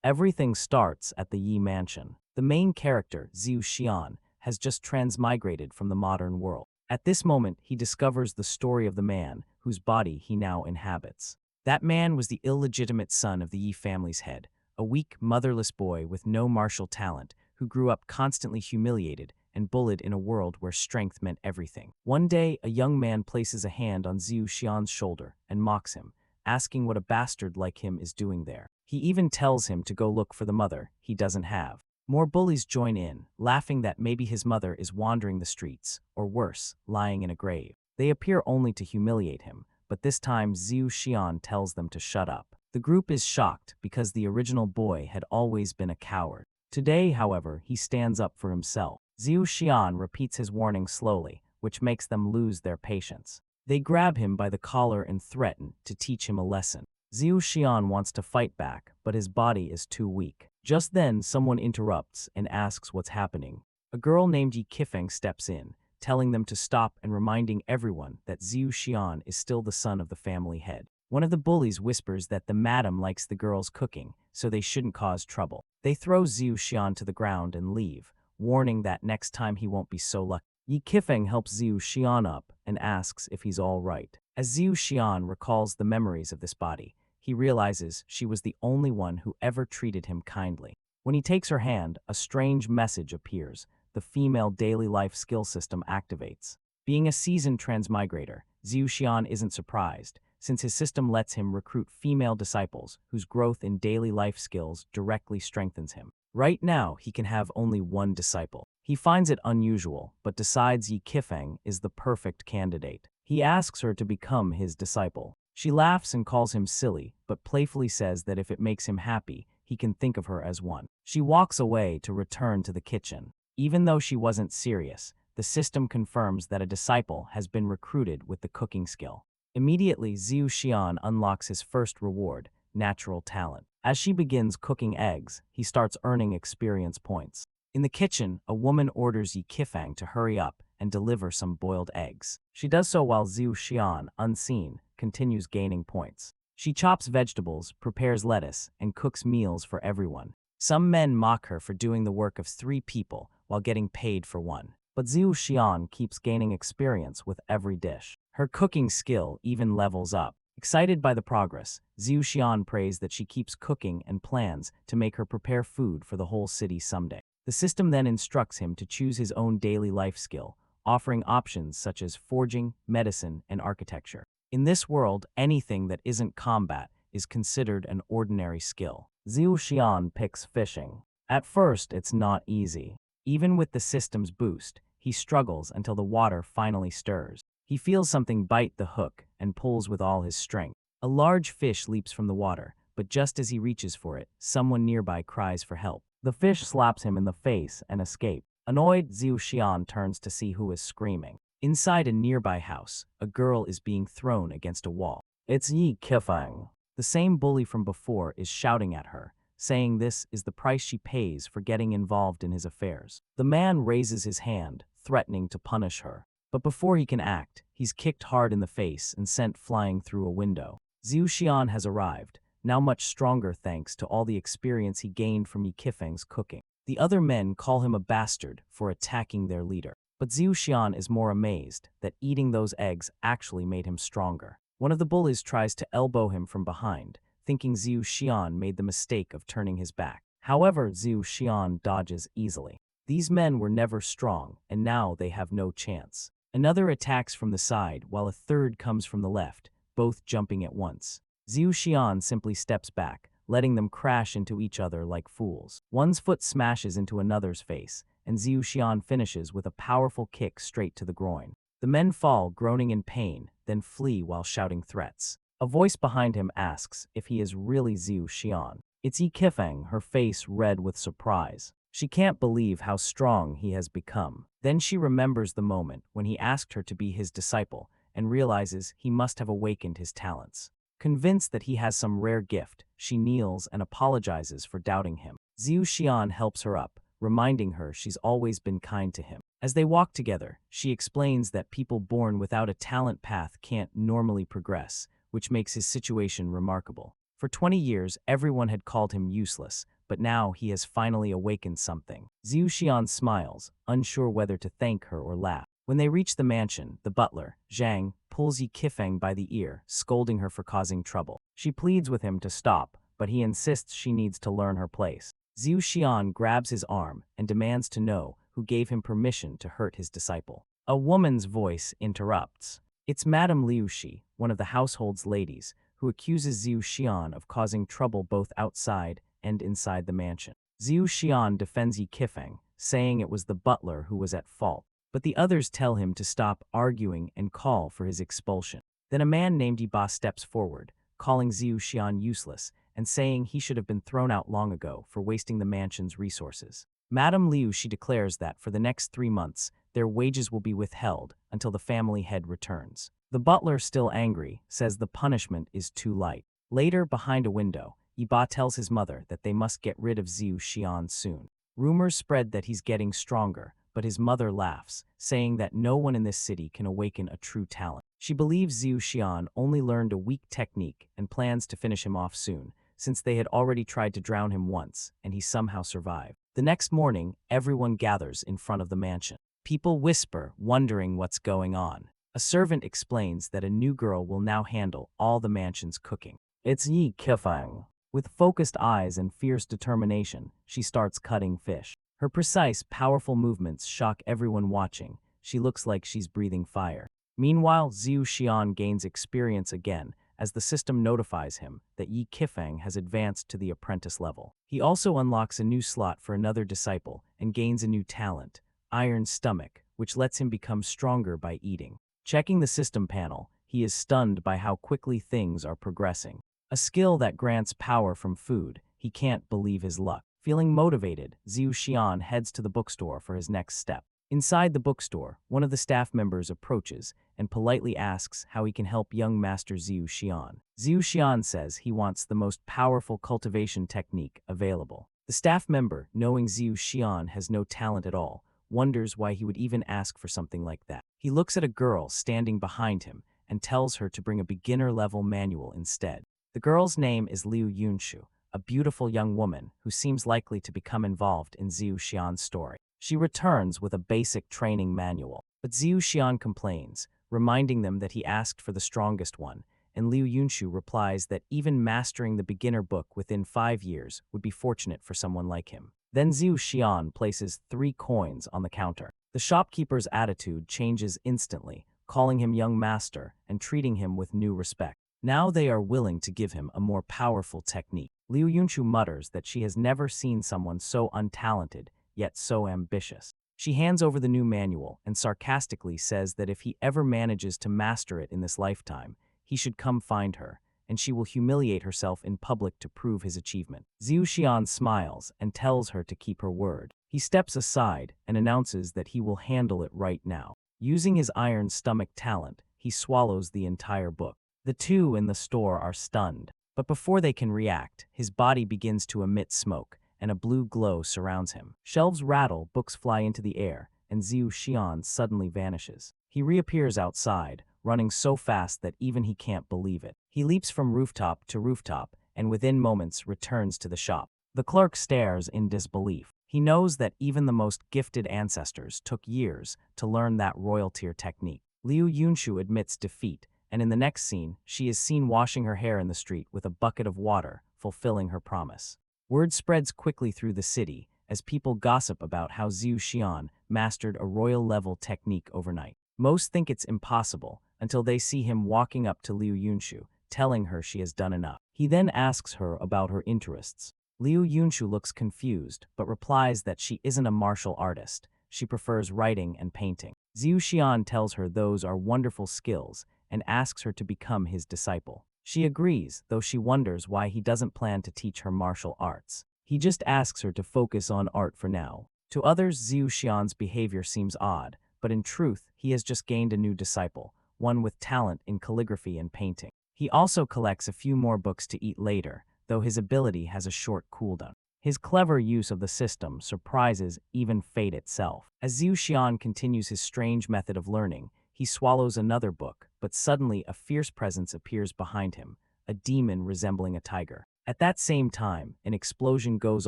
Everything starts at the Yi Mansion. The main character, Xiu Xian, has just transmigrated from the modern world. At this moment, he discovers the story of the man whose body he now inhabits. That man was the illegitimate son of the Yi family's head, a weak, motherless boy with no martial talent who grew up constantly humiliated and bullied in a world where strength meant everything. One day, a young man places a hand on Xiu Xian's shoulder and mocks him, asking what a bastard like him is doing there. He even tells him to go look for the mother he doesn't have. More bullies join in, laughing that maybe his mother is wandering the streets, or worse, lying in a grave. They appear only to humiliate him, but this time Xiu Xian tells them to shut up. The group is shocked because the original boy had always been a coward. Today, however, he stands up for himself. Xiu Xian repeats his warning slowly, which makes them lose their patience. They grab him by the collar and threaten to teach him a lesson. Xiu Xian wants to fight back, but his body is too weak. Just then, someone interrupts and asks what's happening. A girl named Yi Qifeng steps in, telling them to stop and reminding everyone that Xiu Xian is still the son of the family head. One of the bullies whispers that the madam likes the girl's cooking, so they shouldn't cause trouble. They throw Xiu Xian to the ground and leave, warning that next time he won't be so lucky. Yi Qifeng helps Xiu Xian up and asks if he's all right. As Xiu Xian recalls the memories of this body, he realizes she was the only one who ever treated him kindly. When he takes her hand, a strange message appears. The female daily life skill system activates. Being a seasoned transmigrator, Xiu Xian isn't surprised, since his system lets him recruit female disciples whose growth in daily life skills directly strengthens him. Right now, he can have only one disciple. He finds it unusual, but decides Yi Qifeng is the perfect candidate. He asks her to become his disciple. She laughs and calls him silly, but playfully says that if it makes him happy, he can think of her as one. She walks away to return to the kitchen. Even though she wasn't serious, the system confirms that a disciple has been recruited with the cooking skill. Immediately, Xiu Xian unlocks his first reward, natural talent. As she begins cooking eggs, he starts earning experience points. In the kitchen, a woman orders Yi Qifeng to hurry up and deliver some boiled eggs. She does so while Xiu Xian, unseen, continues gaining points. She chops vegetables, prepares lettuce, and cooks meals for everyone. Some men mock her for doing the work of 3 people while getting paid for 1. But Xiu Xian keeps gaining experience with every dish. Her cooking skill even levels up. Excited by the progress, Xiu Xian prays that she keeps cooking and plans to make her prepare food for the whole city someday. The system then instructs him to choose his own daily life skill, offering options such as forging, medicine, and architecture. In this world, anything that isn't combat is considered an ordinary skill. Xiu Xian picks fishing. At first, it's not easy. Even with the system's boost, he struggles until the water finally stirs. He feels something bite the hook and pulls with all his strength. A large fish leaps from the water, but just as he reaches for it, someone nearby cries for help. The fish slaps him in the face and escapes. Annoyed, Xiu Xian turns to see who is screaming. Inside a nearby house, a girl is being thrown against a wall. It's Yi Qifeng. The same bully from before is shouting at her, saying this is the price she pays for getting involved in his affairs. The man raises his hand, threatening to punish her. But before he can act, he's kicked hard in the face and sent flying through a window. Xiu Xian has arrived, now much stronger thanks to all the experience he gained from Yi Qifeng's cooking. The other men call him a bastard for attacking their leader. But Xiu Xian is more amazed that eating those eggs actually made him stronger. One of the bullies tries to elbow him from behind, thinking Xiu Xian made the mistake of turning his back. However, Xiu Xian dodges easily. These men were never strong, and now they have no chance. Another attacks from the side, while a third comes from the left, both jumping at once. Xiu Xian simply steps back, letting them crash into each other like fools. One's foot smashes into another's face, and Xiu Xian finishes with a powerful kick straight to the groin. The men fall, groaning in pain, then flee while shouting threats. A voice behind him asks if he is really Xiu Xian. It's Yi Qifeng, her face red with surprise. She can't believe how strong he has become. Then she remembers the moment when he asked her to be his disciple and realizes he must have awakened his talents. Convinced that he has some rare gift, she kneels and apologizes for doubting him. Xiu Xian helps her up, reminding her she's always been kind to him. As they walk together, she explains that people born without a talent path can't normally progress, which makes his situation remarkable. For 20 years, everyone had called him useless, but now he has finally awakened something. Zhu Xian smiles, unsure whether to thank her or laugh. When they reach the mansion, the butler, Zhang, pulls Yi Qifeng by the ear, scolding her for causing trouble. She pleads with him to stop, but he insists she needs to learn her place. Zhu Xian grabs his arm and demands to know who gave him permission to hurt his disciple. A woman's voice interrupts. It's Madame Liu Shi, one of the household's ladies, who accuses Zhu Xian of causing trouble both outside and inside the mansion. Zhu Xian defends Yi Qifeng, saying it was the butler who was at fault, but the others tell him to stop arguing and call for his expulsion. Then a man named Yi Ba steps forward, calling Zhu Xian useless and saying he should have been thrown out long ago for wasting the mansion's resources. Madame Liu Shi declares that for the next 3 months, their wages will be withheld until the family head returns. The butler, still angry, says the punishment is too light. Later, behind a window, Yi Ba tells his mother that they must get rid of Zhu Xian soon. Rumors spread that he's getting stronger, but his mother laughs, saying that no one in this city can awaken a true talent. She believes Zhu Xian only learned a weak technique and plans to finish him off soon, since they had already tried to drown him once, and he somehow survived. The next morning, everyone gathers in front of the mansion. People whisper, wondering what's going on. A servant explains that a new girl will now handle all the mansion's cooking. It's Yi Qifeng. With focused eyes and fierce determination, she starts cutting fish. Her precise, powerful movements shock everyone watching. She looks like she's breathing fire. Meanwhile, Zhu Xian gains experience again as the system notifies him that Yi Qifeng has advanced to the apprentice level. He also unlocks a new slot for another disciple and gains a new talent, Iron Stomach, which lets him become stronger by eating. Checking the system panel, he is stunned by how quickly things are progressing. A skill that grants power from food, he can't believe his luck. Feeling motivated, Zhu Xian heads to the bookstore for his next step. Inside the bookstore, one of the staff members approaches and politely asks how he can help young Master Zhu Xian. Zhu Xian says he wants the most powerful cultivation technique available. The staff member, knowing Zhu Xian has no talent at all, wonders why he would even ask for something like that. He looks at a girl standing behind him and tells her to bring a beginner-level manual instead. The girl's name is Liu Yunshu, a beautiful young woman who seems likely to become involved in Zhu Xian's story. She returns with a basic training manual, but Zhu Xian complains, reminding them that he asked for the strongest one, and Liu Yunshu replies that even mastering the beginner book within 5 years would be fortunate for someone like him. Then Zhu Xian places 3 coins on the counter. The shopkeeper's attitude changes instantly, calling him young master and treating him with new respect. Now they are willing to give him a more powerful technique. Liu Yunshu mutters that she has never seen someone so untalented, yet so ambitious. She hands over the new manual and sarcastically says that if he ever manages to master it in this lifetime, he should come find her, and she will humiliate herself in public to prove his achievement. Zhu Xian smiles and tells her to keep her word. He steps aside and announces that he will handle it right now. Using his iron stomach talent, he swallows the entire book. The two in the store are stunned, but before they can react, his body begins to emit smoke, and a blue glow surrounds him. Shelves rattle, books fly into the air, and Zhu Xian suddenly vanishes. He reappears outside, running so fast that even he can't believe it. He leaps from rooftop to rooftop, and within moments returns to the shop. The clerk stares in disbelief. He knows that even the most gifted ancestors took years to learn that royal tier technique. Liu Yunshu admits defeat, and in the next scene, she is seen washing her hair in the street with a bucket of water, fulfilling her promise. Word spreads quickly through the city as people gossip about how Zhu Xian mastered a royal-level technique overnight. Most think it's impossible until they see him walking up to Liu Yunshu, telling her she has done enough. He then asks her about her interests. Liu Yunshu looks confused, but replies that she isn't a martial artist. She prefers writing and painting. Zhu Xian tells her those are wonderful skills and asks her to become his disciple. She agrees, though she wonders why he doesn't plan to teach her martial arts. He just asks her to focus on art for now. To others, Zhu Xian's behavior seems odd, but in truth, he has just gained a new disciple, one with talent in calligraphy and painting. He also collects a few more books to eat later, though his ability has a short cooldown. His clever use of the system surprises even fate itself. As Zhu Xian continues his strange method of learning, he swallows another book, but suddenly a fierce presence appears behind him, a demon resembling a tiger. At that same time, an explosion goes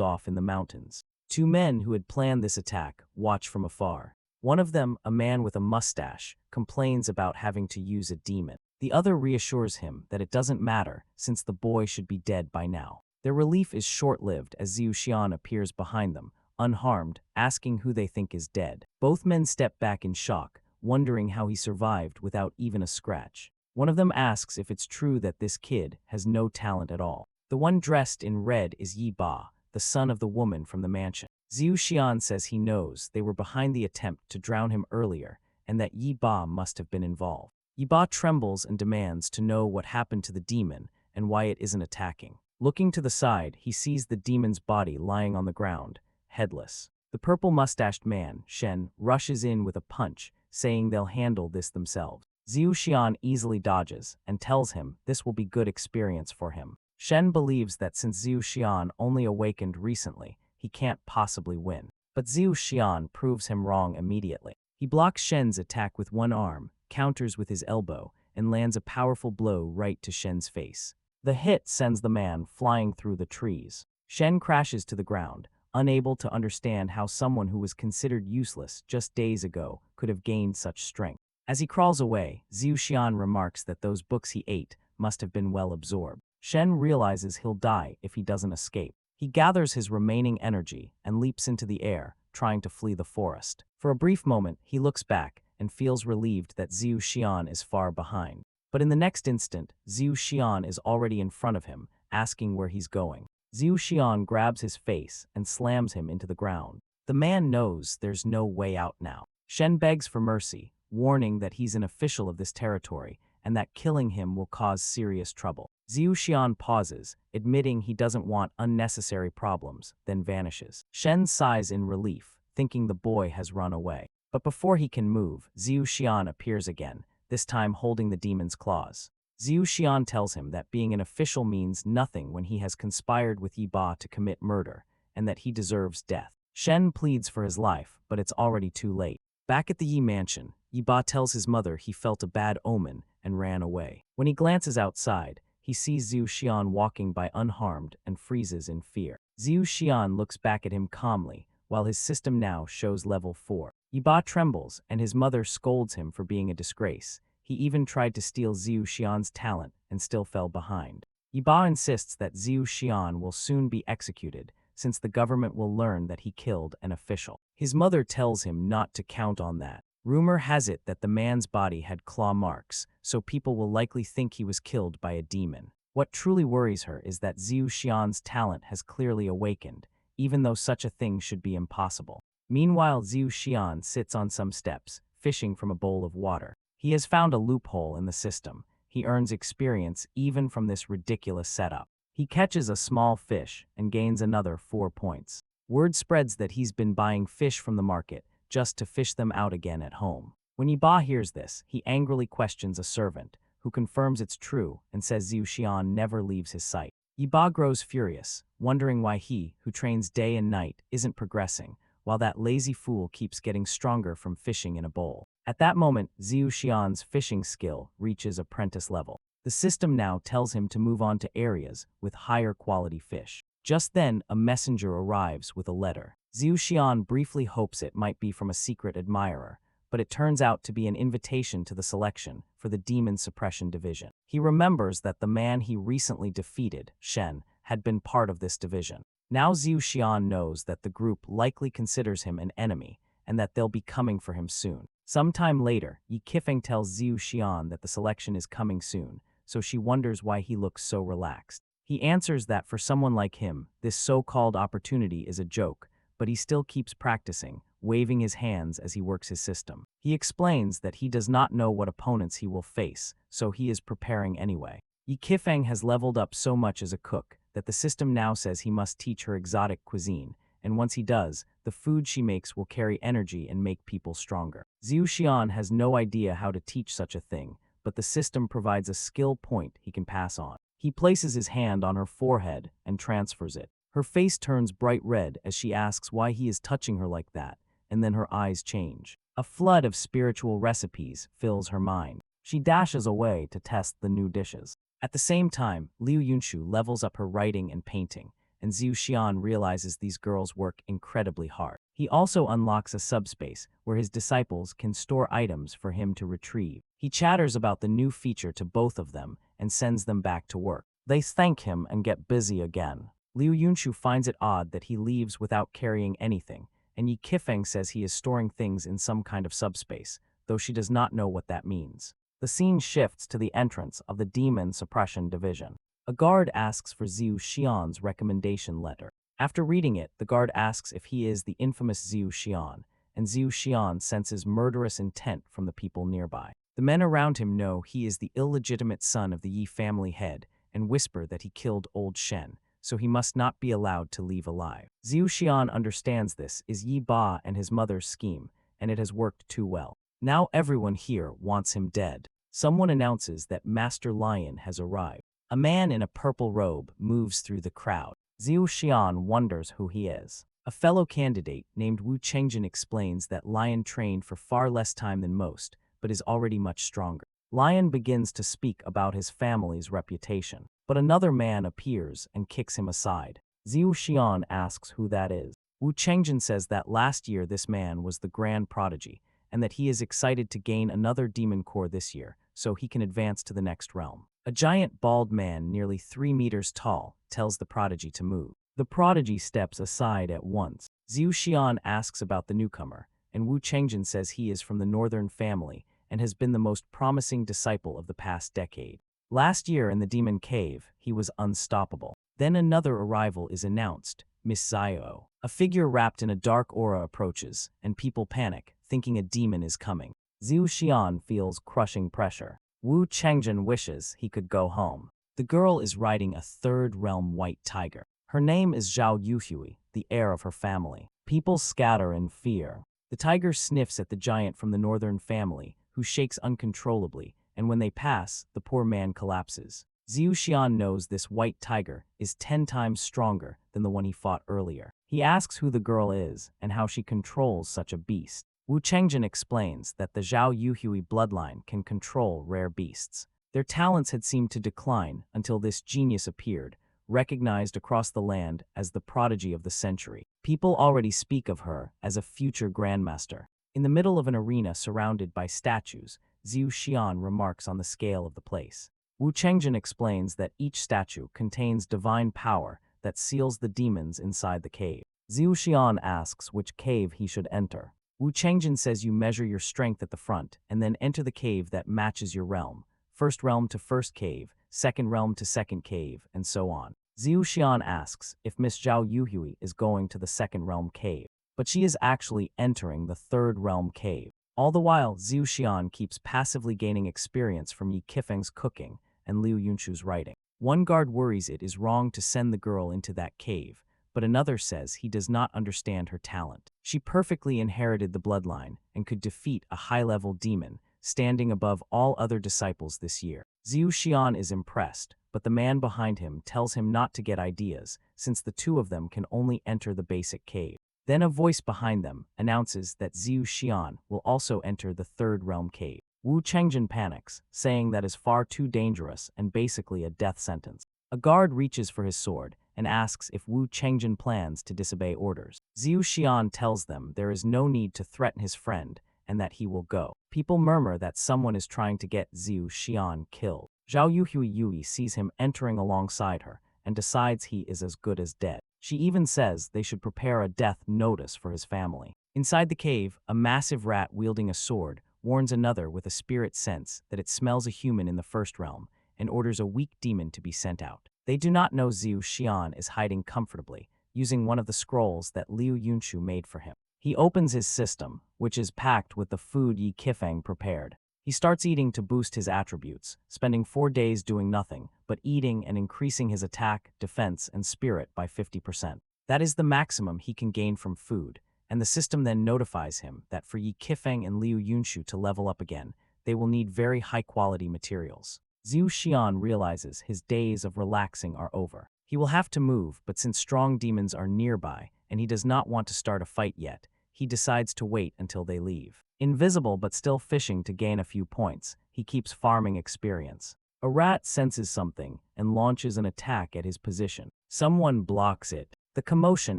off in the mountains. Two men who had planned this attack watch from afar. One of them, a man with a mustache, complains about having to use a demon. The other reassures him that it doesn't matter since the boy should be dead by now. Their relief is short-lived as Xiu Xian appears behind them, unharmed, asking who they think is dead. Both men step back in shock, wondering how he survived without even a scratch. One of them asks if it's true that this kid has no talent at all. The one dressed in red is Yi Ba, the son of the woman from the mansion. Xiu Xian says he knows they were behind the attempt to drown him earlier and that Yi Ba must have been involved. Yi Ba trembles and demands to know what happened to the demon and why it isn't attacking. Looking to the side, he sees the demon's body lying on the ground, headless. The purple-mustached man, Shen, rushes in with a punch, saying they'll handle this themselves. Xiu Xian easily dodges and tells him this will be good experience for him. Shen believes that since Xiu Xian only awakened recently, he can't possibly win. But Xiu Xian proves him wrong immediately. He blocks Shen's attack with one arm, counters with his elbow, and lands a powerful blow right to Shen's face. The hit sends the man flying through the trees. Shen crashes to the ground, unable to understand how someone who was considered useless just days ago could have gained such strength. As he crawls away, Xiu Xian remarks that those books he ate must have been well absorbed. Shen realizes he'll die if he doesn't escape. He gathers his remaining energy and leaps into the air, trying to flee the forest. For a brief moment, he looks back and feels relieved that Xiu Xian is far behind. But in the next instant, Xiu Xian is already in front of him, asking where he's going. Xiu Xian grabs his face and slams him into the ground. The man knows there's no way out now. Shen begs for mercy, warning that he's an official of this territory and that killing him will cause serious trouble. Xiu Xian pauses, admitting he doesn't want unnecessary problems, then vanishes. Shen sighs in relief, thinking the boy has run away. But before he can move, Xiu Xian appears again, this time holding the demon's claws. Xiu Xian tells him that being an official means nothing when he has conspired with Yi Ba to commit murder, and that he deserves death. Shen pleads for his life, but it's already too late. Back at the Yi mansion, Yi Ba tells his mother he felt a bad omen and ran away. When he glances outside, he sees Xiu Xian walking by unharmed and freezes in fear. Xiu Xian looks back at him calmly, while his system now shows level 4. Yi Ba trembles, and his mother scolds him for being a disgrace. He even tried to steal Xiu Xian's talent and still fell behind. Yi Ba insists that Xiu Xian will soon be executed, since the government will learn that he killed an official. His mother tells him not to count on that. Rumor has it that the man's body had claw marks, so people will likely think he was killed by a demon. What truly worries her is that Xiu Xian's talent has clearly awakened, even though such a thing should be impossible. Meanwhile, Xiu Xian sits on some steps, fishing from a bowl of water. He has found a loophole in the system. He earns experience even from this ridiculous setup. He catches a small fish and gains another 4 points. Word spreads that he's been buying fish from the market just to fish them out again at home. When Yi Ba hears this, he angrily questions a servant, who confirms it's true and says Xiu Xian never leaves his sight. Yi Ba grows furious, wondering why he, who trains day and night, isn't progressing, while that lazy fool keeps getting stronger from fishing in a bowl. At that moment, Xiu Xian's fishing skill reaches apprentice level. The system now tells him to move on to areas with higher quality fish. Just then, a messenger arrives with a letter. Xiu Xian briefly hopes it might be from a secret admirer, but it turns out to be an invitation to the selection for the Demon Suppression Division. He remembers that the man he recently defeated, Shen, had been part of this division. Now Xiu Xian knows that the group likely considers him an enemy, and that they'll be coming for him soon. Sometime later, Yi Qifeng tells Xiu Xian that the selection is coming soon, so she wonders why he looks so relaxed. He answers that for someone like him, this so-called opportunity is a joke, but he still keeps practicing, waving his hands as he works his system. He explains that he does not know what opponents he will face, so he is preparing anyway. Yi Qifeng has leveled up so much as a cook that the system now says he must teach her exotic cuisine, and once he does, the food she makes will carry energy and make people stronger. Xiu Xian has no idea how to teach such a thing, but the system provides a skill point he can pass on. He places his hand on her forehead and transfers it. Her face turns bright red as she asks why he is touching her like that, and then her eyes change. A flood of spiritual recipes fills her mind. She dashes away to test the new dishes. At the same time, Liu Yunshu levels up her writing and painting, and Zhu Xian realizes these girls work incredibly hard. He also unlocks a subspace where his disciples can store items for him to retrieve. He chatters about the new feature to both of them and sends them back to work. They thank him and get busy again. Liu Yunshu finds it odd that he leaves without carrying anything, and Yi Qifeng says he is storing things in some kind of subspace, though she does not know what that means. The scene shifts to the entrance of the Demon Suppression Division. A guard asks for Zhu Xian's recommendation letter. After reading it, the guard asks if he is the infamous Zhu Xian, and Zhu Xian senses murderous intent from the people nearby. The men around him know he is the illegitimate son of the Yi family head and whisper that he killed old Shen, so he must not be allowed to leave alive. Zhu Xian understands this is Yi Ba and his mother's scheme, and it has worked too well. Now everyone here wants him dead. Someone announces that Master Lion has arrived. A man in a purple robe moves through the crowd. Zhu Xian wonders who he is. A fellow candidate named Wu Chengjin explains that Lion trained for far less time than most, but is already much stronger. Lion begins to speak about his family's reputation, but another man appears and kicks him aside. Zhu Xian asks who that is. Wu Chengjin says that last year this man was the grand prodigy, and that he is excited to gain another demon core this year, so he can advance to the next realm. A giant bald man nearly 3 meters tall tells the prodigy to move. The prodigy steps aside at once. Zhu Xian asks about the newcomer, and Wu Chengjin says he is from the northern family and has been the most promising disciple of the past decade. Last year in the Demon Cave, he was unstoppable. Then another arrival is announced, Miss Zio. A figure wrapped in a dark aura approaches, and people panic, thinking a demon is coming. Zhu Xian feels crushing pressure. Wu Chengjin wishes he could go home. The girl is riding a third realm white tiger. Her name is Zhao Yuhui, the heir of her family. People scatter in fear. The tiger sniffs at the giant from the northern family, who shakes uncontrollably, and when they pass, the poor man collapses. Zhu Xian knows this white tiger is 10 times stronger than the one he fought earlier. He asks who the girl is and how she controls such a beast. Wu Chengjin explains that the Zhao Yuhui bloodline can control rare beasts. Their talents had seemed to decline until this genius appeared, recognized across the land as the prodigy of the century. People already speak of her as a future grandmaster. In the middle of an arena surrounded by statues, Zhu Xian remarks on the scale of the place. Wu Chengjin explains that each statue contains divine power that seals the demons inside the cave. Zhu Xian asks which cave he should enter. Wu Chengjin says you measure your strength at the front and then enter the cave that matches your realm. First realm to first cave, second realm to second cave, and so on. Zhu Xian asks if Miss Zhao Yuhui is going to the second realm cave, but she is actually entering the third realm cave. All the while, Zhu Xian keeps passively gaining experience from Yi Qifeng's cooking and Liu Yunshu's writing. One guard worries it is wrong to send the girl into that cave, but another says he does not understand her talent. She perfectly inherited the bloodline and could defeat a high-level demon, standing above all other disciples this year. Zhu Xian is impressed, but the man behind him tells him not to get ideas, since the two of them can only enter the basic cave. Then a voice behind them announces that Zhu Xian will also enter the third realm cave. Wu Chengjin panics, saying that is far too dangerous and basically a death sentence. A guard reaches for his sword and asks if Wu Chengjin plans to disobey orders. Zhu Xian tells them there is no need to threaten his friend and that he will go. People murmur that someone is trying to get Zhu Xian killed. Zhao Yuhui sees him entering alongside her and decides he is as good as dead. She even says they should prepare a death notice for his family. Inside the cave, a massive rat wielding a sword warns another with a spirit sense that it smells a human in the first realm and orders a weak demon to be sent out. They do not know Zhu Xian is hiding comfortably, using one of the scrolls that Liu Yunshu made for him. He opens his system, which is packed with the food Yi Qifeng prepared. He starts eating to boost his attributes, spending 4 days doing nothing but eating and increasing his attack, defense, and spirit by 50%. That is the maximum he can gain from food, and the system then notifies him that for Yi Qifeng and Liu Yunshu to level up again, they will need very high-quality materials. Zhu Xian realizes his days of relaxing are over. He will have to move, but since strong demons are nearby and he does not want to start a fight yet, he decides to wait until they leave. Invisible but still fishing to gain a few points, he keeps farming experience. A rat senses something and launches an attack at his position. Someone blocks it. The commotion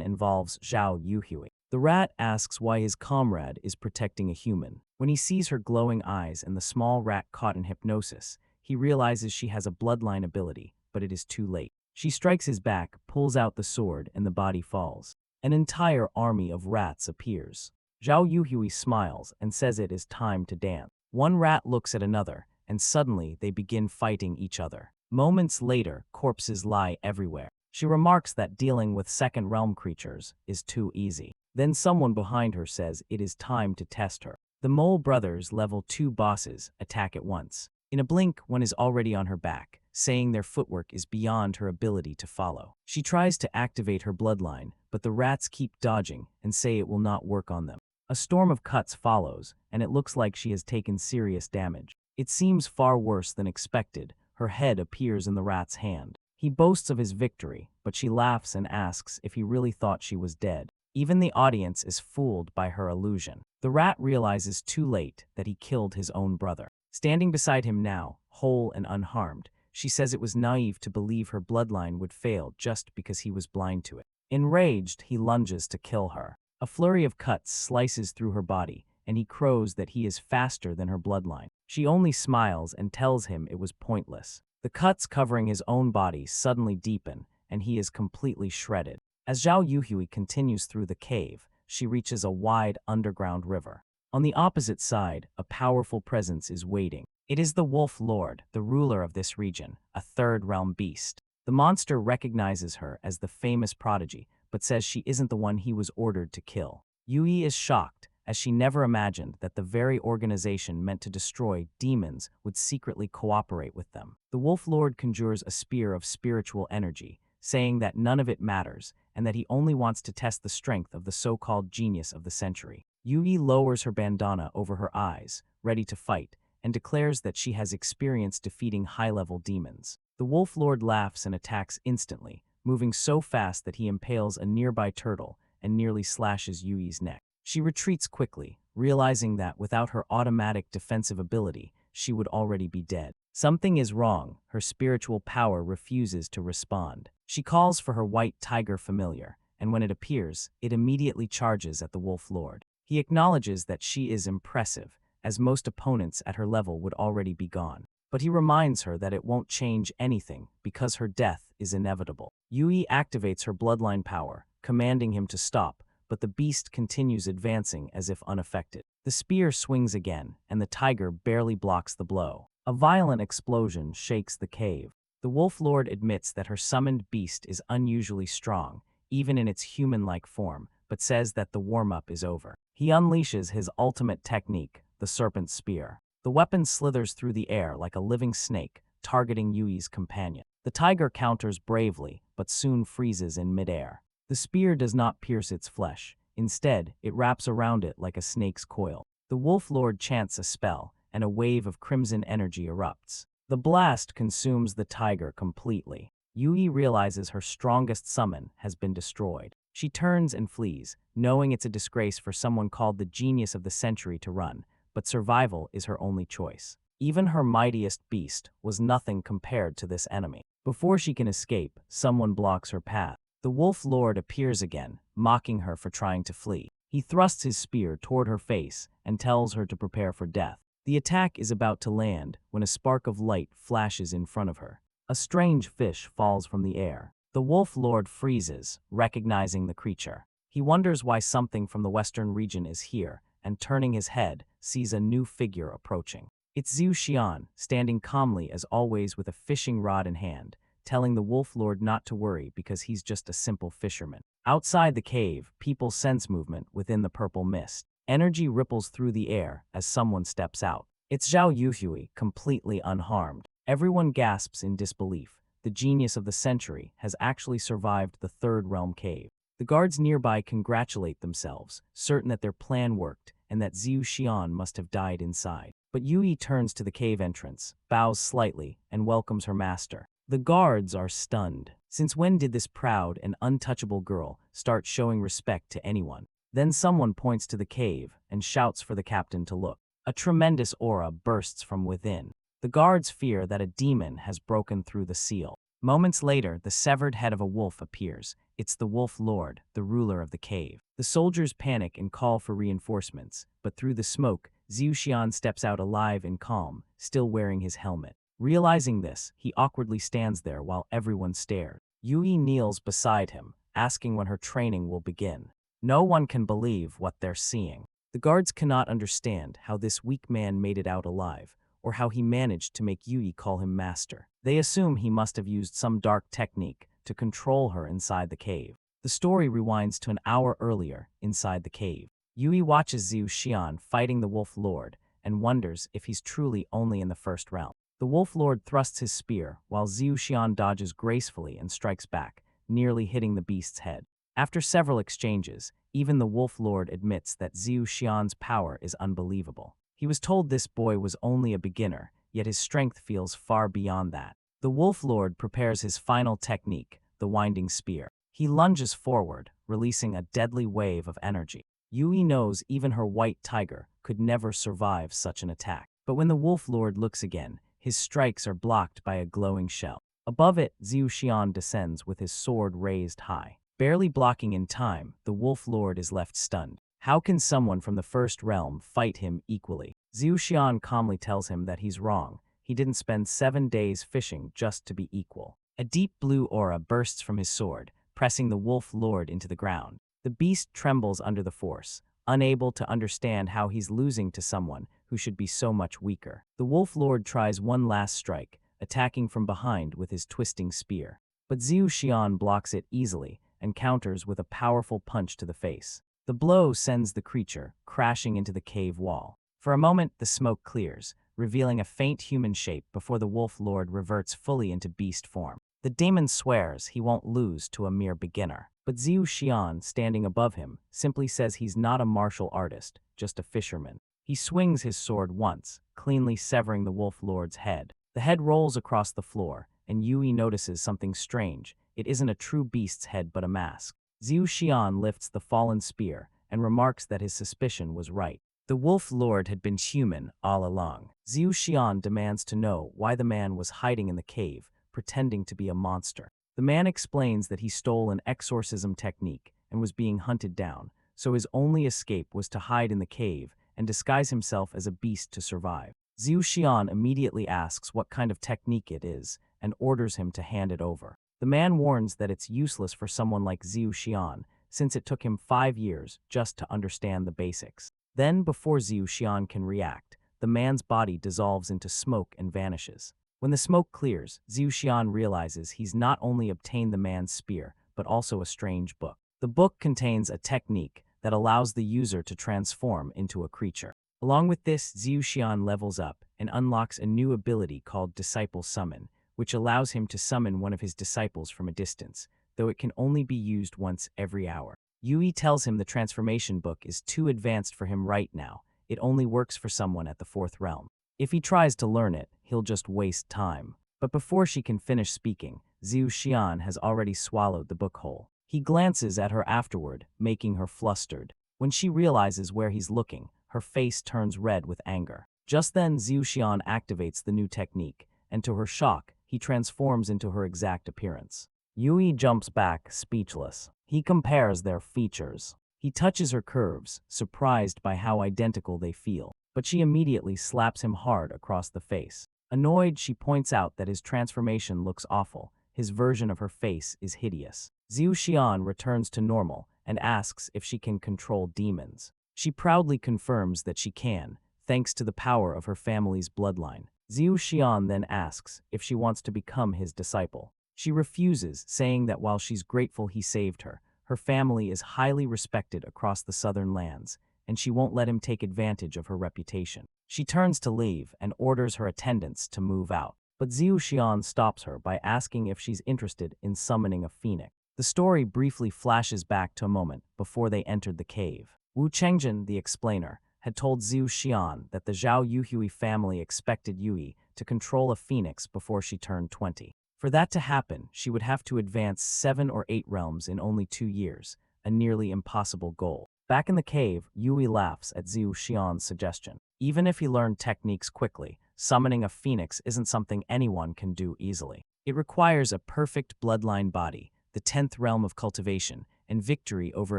involves Zhao Yuhui. The rat asks why his comrade is protecting a human. When he sees her glowing eyes and the small rat caught in hypnosis, he realizes she has a bloodline ability, but it is too late. She strikes his back, pulls out the sword, and the body falls. An entire army of rats appears. Zhao Yuhui smiles and says it is time to dance. One rat looks at another, and suddenly they begin fighting each other. Moments later, corpses lie everywhere. She remarks that dealing with second realm creatures is too easy. Then someone behind her says it is time to test her. The Mole Brothers, level 2 bosses, attack at once. In a blink, one is already on her back, saying their footwork is beyond her ability to follow. She tries to activate her bloodline, but the rats keep dodging and say it will not work on them. A storm of cuts follows, and it looks like she has taken serious damage. It seems far worse than expected. Her head appears in the rat's hand. He boasts of his victory, but she laughs and asks if he really thought she was dead. Even the audience is fooled by her illusion. The rat realizes too late that he killed his own brother. Standing beside him now, whole and unharmed, she says it was naive to believe her bloodline would fail just because he was blind to it. Enraged, he lunges to kill her. A flurry of cuts slices through her body, and he crows that he is faster than her bloodline. She only smiles and tells him it was pointless. The cuts covering his own body suddenly deepen, and he is completely shredded. As Zhao Yuhui continues through the cave, she reaches a wide underground river. On the opposite side, a powerful presence is waiting. It is the Wolf Lord, the ruler of this region, a third realm beast. The monster recognizes her as the famous prodigy, but says she isn't the one he was ordered to kill. Yui is shocked, as she never imagined that the very organization meant to destroy demons would secretly cooperate with them. The Wolf Lord conjures a spear of spiritual energy, saying that none of it matters, and that he only wants to test the strength of the so-called genius of the century. Yui lowers her bandana over her eyes, ready to fight, and declares that she has experience defeating high-level demons. The Wolf Lord laughs and attacks instantly, moving so fast that he impales a nearby turtle and nearly slashes Yui's neck. She retreats quickly, realizing that without her automatic defensive ability, she would already be dead. Something is wrong. Her spiritual power refuses to respond. She calls for her white tiger familiar, and when it appears, it immediately charges at the Wolf Lord. He acknowledges that she is impressive, as most opponents at her level would already be gone. But he reminds her that it won't change anything because her death is inevitable. Yui activates her bloodline power, commanding him to stop, but the beast continues advancing as if unaffected. The spear swings again, and the tiger barely blocks the blow. A violent explosion shakes the cave. The Wolf Lord admits that her summoned beast is unusually strong, even in its human-like form, but says that the warm-up is over. He unleashes his ultimate technique, the Serpent Spear. The weapon slithers through the air like a living snake, targeting Yui's companion. The tiger counters bravely, but soon freezes in midair. The spear does not pierce its flesh. Instead, it wraps around it like a snake's coil. The Wolf Lord chants a spell, and a wave of crimson energy erupts. The blast consumes the tiger completely. Yui realizes her strongest summon has been destroyed. She turns and flees, knowing it's a disgrace for someone called the genius of the century to run, but survival is her only choice. Even her mightiest beast was nothing compared to this enemy. Before she can escape, someone blocks her path. The Wolf Lord appears again, mocking her for trying to flee. He thrusts his spear toward her face and tells her to prepare for death. The attack is about to land when a spark of light flashes in front of her. A strange fish falls from the air. The Wolf Lord freezes, recognizing the creature. He wonders why something from the western region is here, and turning his head, sees a new figure approaching. It's Zhu Xian, standing calmly as always with a fishing rod in hand, telling the Wolf Lord not to worry because he's just a simple fisherman. Outside the cave, people sense movement within the purple mist. Energy ripples through the air as someone steps out. It's Zhao Yuhui, completely unharmed. Everyone gasps in disbelief. The genius of the century has actually survived the Third Realm cave. The guards nearby congratulate themselves, certain that their plan worked and that Zhu Xian must have died inside. But Yui turns to the cave entrance, bows slightly, and welcomes her master. The guards are stunned. Since when did this proud and untouchable girl start showing respect to anyone? Then someone points to the cave and shouts for the captain to look. A tremendous aura bursts from within. The guards fear that a demon has broken through the seal. Moments later, the severed head of a wolf appears. It's the Wolf Lord, the ruler of the cave. The soldiers panic and call for reinforcements, but through the smoke, Xiu Xian steps out alive and calm, still wearing his helmet. Realizing this, he awkwardly stands there while everyone stares. Yui kneels beside him, asking when her training will begin. No one can believe what they're seeing. The guards cannot understand how this weak man made it out alive, or how he managed to make Yui call him master. They assume he must have used some dark technique to control her inside the cave. The story rewinds to an hour earlier, inside the cave. Yui watches Xiu Xian fighting the Wolf Lord and wonders if he's truly only in the first realm. The Wolf Lord thrusts his spear while Xiu Xian dodges gracefully and strikes back, nearly hitting the beast's head. After several exchanges, even the Wolf Lord admits that Xiu Xian's power is unbelievable. He was told this boy was only a beginner, yet his strength feels far beyond that. The Wolf Lord prepares his final technique, the winding spear. He lunges forward, releasing a deadly wave of energy. Yui knows even her white tiger could never survive such an attack. But when the Wolf Lord looks again, his strikes are blocked by a glowing shell. Above it, Xiu Xian descends with his sword raised high. Barely blocking in time, the Wolf Lord is left stunned. How can someone from the first realm fight him equally? Xiu Xian calmly tells him that he's wrong. He didn't spend 7 days fishing just to be equal. A deep blue aura bursts from his sword, pressing the Wolf Lord into the ground. The beast trembles under the force, unable to understand how he's losing to someone who should be so much weaker. The Wolf Lord tries one last strike, attacking from behind with his twisting spear. But Xiu Xian blocks it easily and counters with a powerful punch to the face. The blow sends the creature crashing into the cave wall. For a moment, the smoke clears, revealing a faint human shape before the Wolf Lord reverts fully into beast form. The demon swears he won't lose to a mere beginner. But Xiu Xian, standing above him, simply says he's not a martial artist, just a fisherman. He swings his sword once, cleanly severing the Wolf Lord's head. The head rolls across the floor, and Yui notices something strange. It isn't a true beast's head but a mask. Xiu Xian lifts the fallen spear and remarks that his suspicion was right. The Wolf Lord had been human all along. Xiu Xian demands to know why the man was hiding in the cave, pretending to be a monster. The man explains that he stole an exorcism technique and was being hunted down, so his only escape was to hide in the cave and disguise himself as a beast to survive. Xiu Xian immediately asks what kind of technique it is and orders him to hand it over. The man warns that it's useless for someone like Xiu Xian, since it took him 5 years just to understand the basics. Then, before Xiu Xian can react, the man's body dissolves into smoke and vanishes. When the smoke clears, Xiu Xian realizes he's not only obtained the man's spear, but also a strange book. The book contains a technique that allows the user to transform into a creature. Along with this, Xiu Xian levels up and unlocks a new ability called Disciple Summon, which allows him to summon one of his disciples from a distance, though it can only be used once every hour. Yui tells him the transformation book is too advanced for him right now. It only works for someone at the 4th realm. If he tries to learn it, he'll just waste time. But before she can finish speaking, Xiu Xian has already swallowed the book whole. He glances at her afterward, making her flustered. When she realizes where he's looking, her face turns red with anger. Just then, Xiu Xian activates the new technique, and to her shock, he transforms into her exact appearance. Yui jumps back, speechless. He compares their features. He touches her curves, surprised by how identical they feel, but she immediately slaps him hard across the face. Annoyed, she points out that his transformation looks awful. His version of her face is hideous. Xiu Xian returns to normal and asks if she can control demons. She proudly confirms that she can, thanks to the power of her family's bloodline. Xiu Xian then asks if she wants to become his disciple. She refuses, saying that while she's grateful he saved her, her family is highly respected across the southern lands, and she won't let him take advantage of her reputation. She turns to leave and orders her attendants to move out, but Xiu Xian stops her by asking if she's interested in summoning a phoenix. The story briefly flashes back to a moment before they entered the cave. Wu Chengjin, the explainer, had told Xiu Xian that the Zhao Yuhui family expected Yui to control a phoenix before she turned 20. For that to happen, she would have to advance 7 or 8 realms in only 2 years, a nearly impossible goal. Back in the cave, Yui laughs at Xiu Xian's suggestion. Even if he learned techniques quickly, summoning a phoenix isn't something anyone can do easily. It requires a perfect bloodline body, the 10th realm of cultivation, and victory over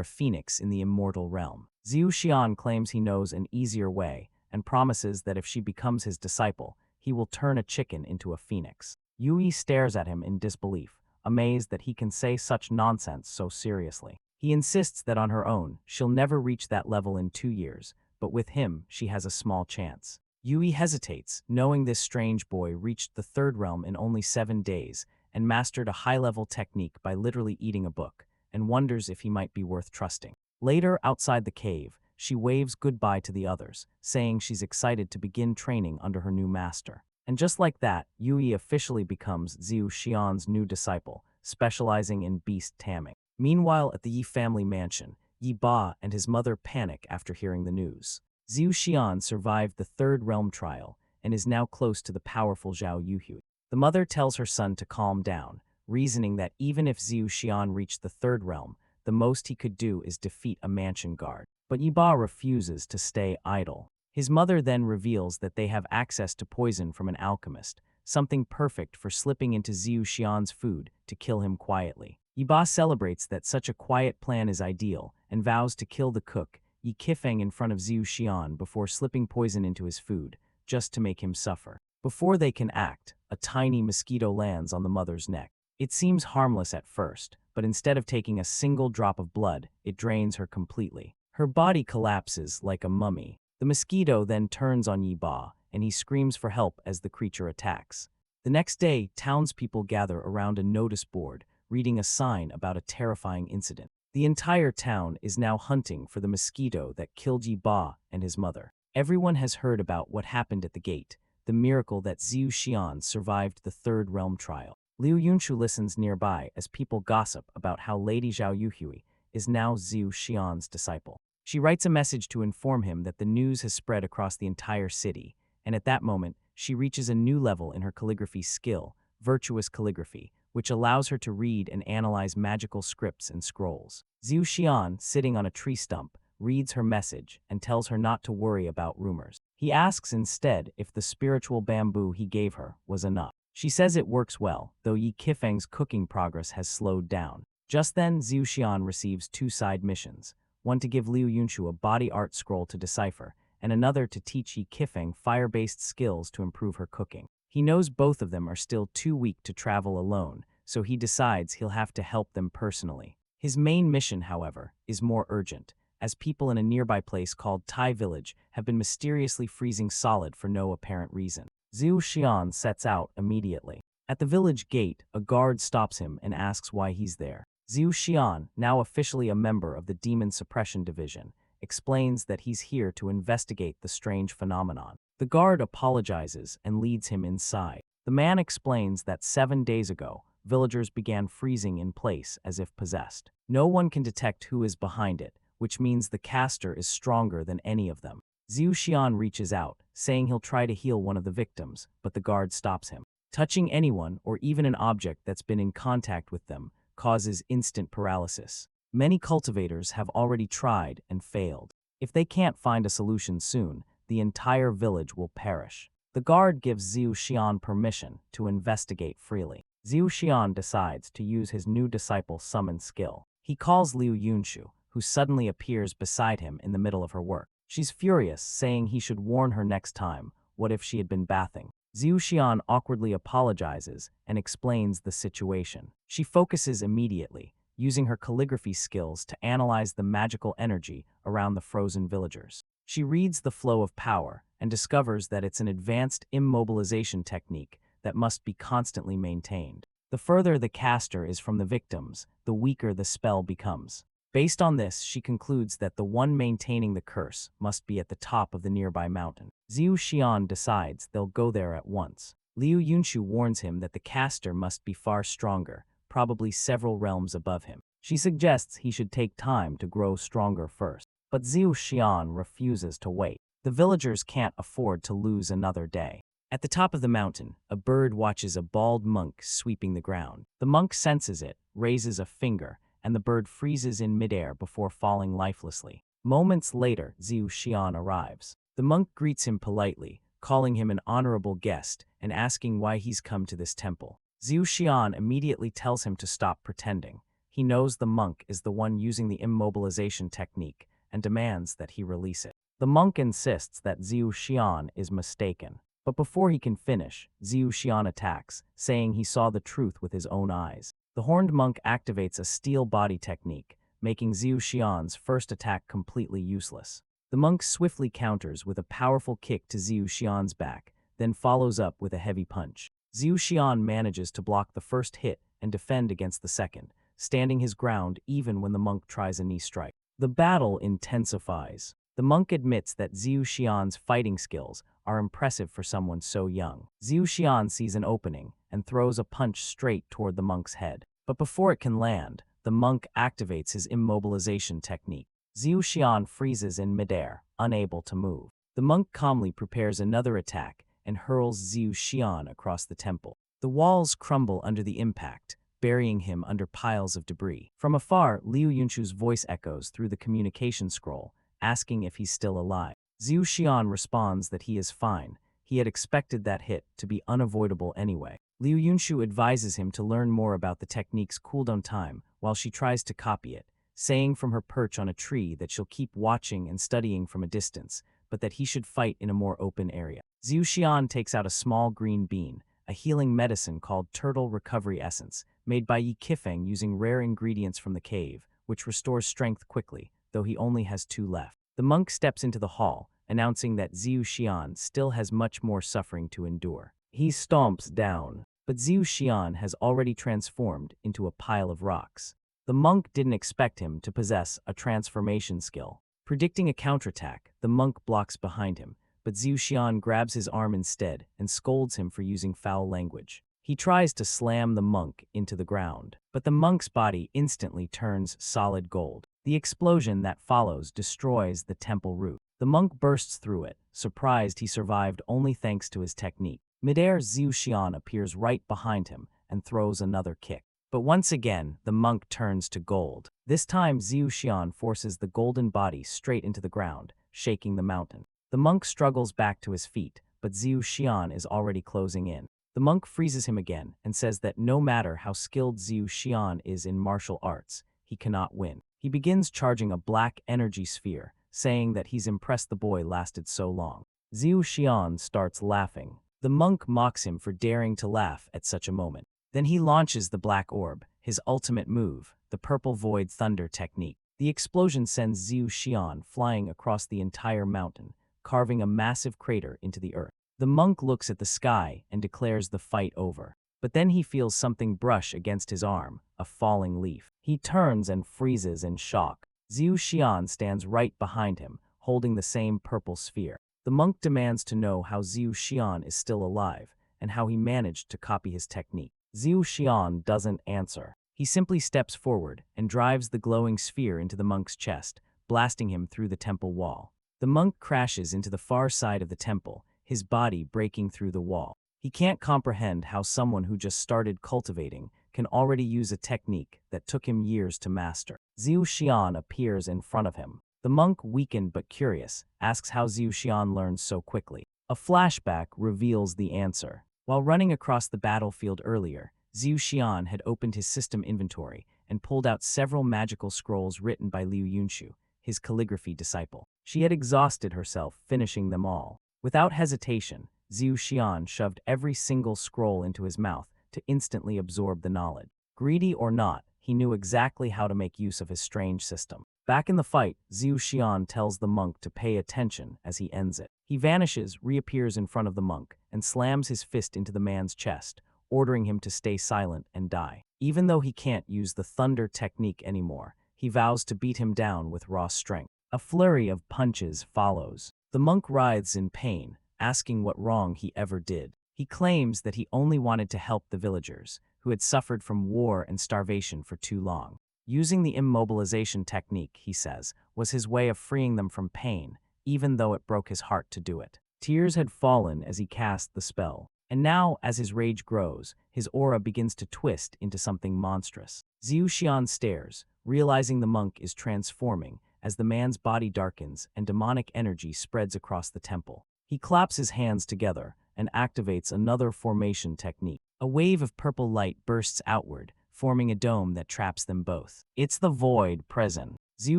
a phoenix in the immortal realm. Xiu Xian claims he knows an easier way and promises that if she becomes his disciple, he will turn a chicken into a phoenix. Yui stares at him in disbelief, amazed that he can say such nonsense so seriously. He insists that on her own, she'll never reach that level in 2 years, but with him, she has a small chance. Yui hesitates, knowing this strange boy reached the 3rd realm in only 7 days and mastered a high-level technique by literally eating a book, and wonders if he might be worth trusting. Later, outside the cave, she waves goodbye to the others, saying she's excited to begin training under her new master. And just like that, Yui officially becomes Xiu Xian's new disciple, specializing in beast taming. Meanwhile, at the Yi family mansion, Yi Ba and his mother panic after hearing the news. Xiu Xian survived the 3rd realm trial and is now close to the powerful Zhao Yuhui. The mother tells her son to calm down, reasoning that even if Xiu Xian reached the 3rd realm, the most he could do is defeat a mansion guard. But Yi Ba refuses to stay idle. His mother then reveals that they have access to poison from an alchemist, something perfect for slipping into Xiu Xian's food to kill him quietly. Yi Ba celebrates that such a quiet plan is ideal and vows to kill the cook, Yi Qifeng, in front of Xiu Xian before slipping poison into his food, just to make him suffer. Before they can act, a tiny mosquito lands on the mother's neck. It seems harmless at first, but instead of taking a single drop of blood, it drains her completely. Her body collapses like a mummy. The mosquito then turns on Yi Ba, and he screams for help as the creature attacks. The next day, townspeople gather around a notice board, reading a sign about a terrifying incident. The entire town is now hunting for the mosquito that killed Yi Ba and his mother. Everyone has heard about what happened at the gate, the miracle that Xiu Xian survived the 3rd realm trial. Liu Yunshu listens nearby as people gossip about how Lady Zhao Yuhui is now Xiu Xian's disciple. She writes a message to inform him that the news has spread across the entire city, and at that moment, she reaches a new level in her calligraphy skill, virtuous calligraphy, which allows her to read and analyze magical scripts and scrolls. Xiu Xian, sitting on a tree stump, reads her message and tells her not to worry about rumors. He asks instead if the spiritual bamboo he gave her was enough. She says it works well, though Yi Qifeng's cooking progress has slowed down. Just then, Xiu Xian receives 2 side missions, one to give Liu Yunshu a body art scroll to decipher, and another to teach Yi Qifeng fire-based skills to improve her cooking. He knows both of them are still too weak to travel alone, so he decides he'll have to help them personally. His main mission, however, is more urgent, as people in a nearby place called Tai Village have been mysteriously freezing solid for no apparent reason. Xiu Xian sets out immediately. At the village gate, a guard stops him and asks why he's there. Xiu Xian, now officially a member of the Demon Suppression Division, explains that he's here to investigate the strange phenomenon. The guard apologizes and leads him inside. The man explains that 7 days ago, villagers began freezing in place as if possessed. No one can detect who is behind it, which means the caster is stronger than any of them. Xiu Xian reaches out, saying he'll try to heal one of the victims, but the guard stops him. Touching anyone or even an object that's been in contact with them causes instant paralysis. Many cultivators have already tried and failed. If they can't find a solution soon, the entire village will perish. The guard gives Xiu Xian permission to investigate freely. Xiu Xian decides to use his new disciple's summon skill. He calls Liu Yunshu, who suddenly appears beside him in the middle of her work. She's furious, saying he should warn her next time. What if she had been bathing? Xiu Xian awkwardly apologizes and explains the situation. She focuses immediately, using her calligraphy skills to analyze the magical energy around the frozen villagers. She reads the flow of power and discovers that it's an advanced immobilization technique that must be constantly maintained. The further the caster is from the victims, the weaker the spell becomes. Based on this, she concludes that the one maintaining the curse must be at the top of the nearby mountain. Xiu Xian decides they'll go there at once. Liu Yunshu warns him that the caster must be far stronger, probably several realms above him. She suggests he should take time to grow stronger first. But Xiu Xian refuses to wait. The villagers can't afford to lose another day. At the top of the mountain, a bird watches a bald monk sweeping the ground. The monk senses it, raises a finger, and the bird freezes in midair before falling lifelessly. Moments later, Xiu Xian arrives. The monk greets him politely, calling him an honorable guest and asking why he's come to this temple. Zhu Xian immediately tells him to stop pretending. He knows the monk is the one using the immobilization technique and demands that he release it. The monk insists that Zhu Xian is mistaken. But before he can finish, Zhu Xian attacks, saying he saw the truth with his own eyes. The horned monk activates a steel body technique, making Zhu Xian's first attack completely useless. The monk swiftly counters with a powerful kick to Zhu Xian's back, then follows up with a heavy punch. Zhu Xian manages to block the first hit and defend against the second, standing his ground even when the monk tries a knee strike. The battle intensifies. The monk admits that Zhu Xian's fighting skills are impressive for someone so young. Zhu Xian sees an opening and throws a punch straight toward the monk's head. But before it can land, the monk activates his immobilization technique. Zhu Xian freezes in midair, unable to move. The monk calmly prepares another attack and hurls Zhu Xian across the temple. The walls crumble under the impact, burying him under piles of debris. From afar, Liu Yunshu's voice echoes through the communication scroll, asking if he's still alive. Zhu Xian responds that he is fine. He had expected that hit to be unavoidable anyway. Liu Yunshu advises him to learn more about the technique's cooldown time while she tries to copy it, saying from her perch on a tree that she'll keep watching and studying from a distance, but that he should fight in a more open area. Zhu Xian takes out a small green bean, a healing medicine called Turtle Recovery Essence, made by Yi Kifeng using rare ingredients from the cave, which restores strength quickly, though he only has 2 left. The monk steps into the hall, announcing that Zhu Xian still has much more suffering to endure. He stomps down, but Zhu Xian has already transformed into a pile of rocks. The monk didn't expect him to possess a transformation skill. Predicting a counterattack, the monk blocks behind him, but Zhu Xian grabs his arm instead and scolds him for using foul language. He tries to slam the monk into the ground, but the monk's body instantly turns solid gold. The explosion that follows destroys the temple roof. The monk bursts through it, surprised he survived only thanks to his technique. Midair, Zhu Xian appears right behind him and throws another kick. But once again, the monk turns to gold. This time, Zhu Xian forces the golden body straight into the ground, shaking the mountain. The monk struggles back to his feet, but Zhu Xian is already closing in. The monk freezes him again and says that no matter how skilled Zhu Xian is in martial arts, he cannot win. He begins charging a black energy sphere, saying that he's impressed the boy lasted so long. Zhu Xian starts laughing. The monk mocks him for daring to laugh at such a moment. Then he launches the black orb, his ultimate move, the purple void thunder technique. The explosion sends Zhu Xian flying across the entire mountain, carving a massive crater into the earth. The monk looks at the sky and declares the fight over. But then he feels something brush against his arm, a falling leaf. He turns and freezes in shock. Zhu Xian stands right behind him, holding the same purple sphere. The monk demands to know how Zhu Xian is still alive, and how he managed to copy his technique. Zhu Xian doesn't answer. He simply steps forward and drives the glowing sphere into the monk's chest, blasting him through the temple wall. The monk crashes into the far side of the temple, his body breaking through the wall. He can't comprehend how someone who just started cultivating can already use a technique that took him years to master. Zhu Xian appears in front of him. The monk, weakened but curious, asks how Zhu Xian learns so quickly. A flashback reveals the answer. While running across the battlefield earlier, Zhu Xian had opened his system inventory and pulled out several magical scrolls written by Liu Yunshu, his calligraphy disciple. She had exhausted herself finishing them all. Without hesitation, Zhu Xian shoved every single scroll into his mouth to instantly absorb the knowledge. Greedy or not, he knew exactly how to make use of his strange system. Back in the fight, Zhu Xian tells the monk to pay attention as he ends it. He vanishes, reappears in front of the monk, and slams his fist into the man's chest, ordering him to stay silent and die. Even though he can't use the thunder technique anymore, he vows to beat him down with raw strength. A flurry of punches follows. The monk writhes in pain, asking what wrong he ever did. He claims that he only wanted to help the villagers, who had suffered from war and starvation for too long. Using the immobilization technique, he says, was his way of freeing them from pain, even though it broke his heart to do it. Tears had fallen as he cast the spell, and now, as his rage grows, his aura begins to twist into something monstrous. Zhu Xian stares, realizing the monk is transforming as the man's body darkens and demonic energy spreads across the temple. He claps his hands together and activates another formation technique. A wave of purple light bursts outward, forming a dome that traps them both. It's the void present. Zhu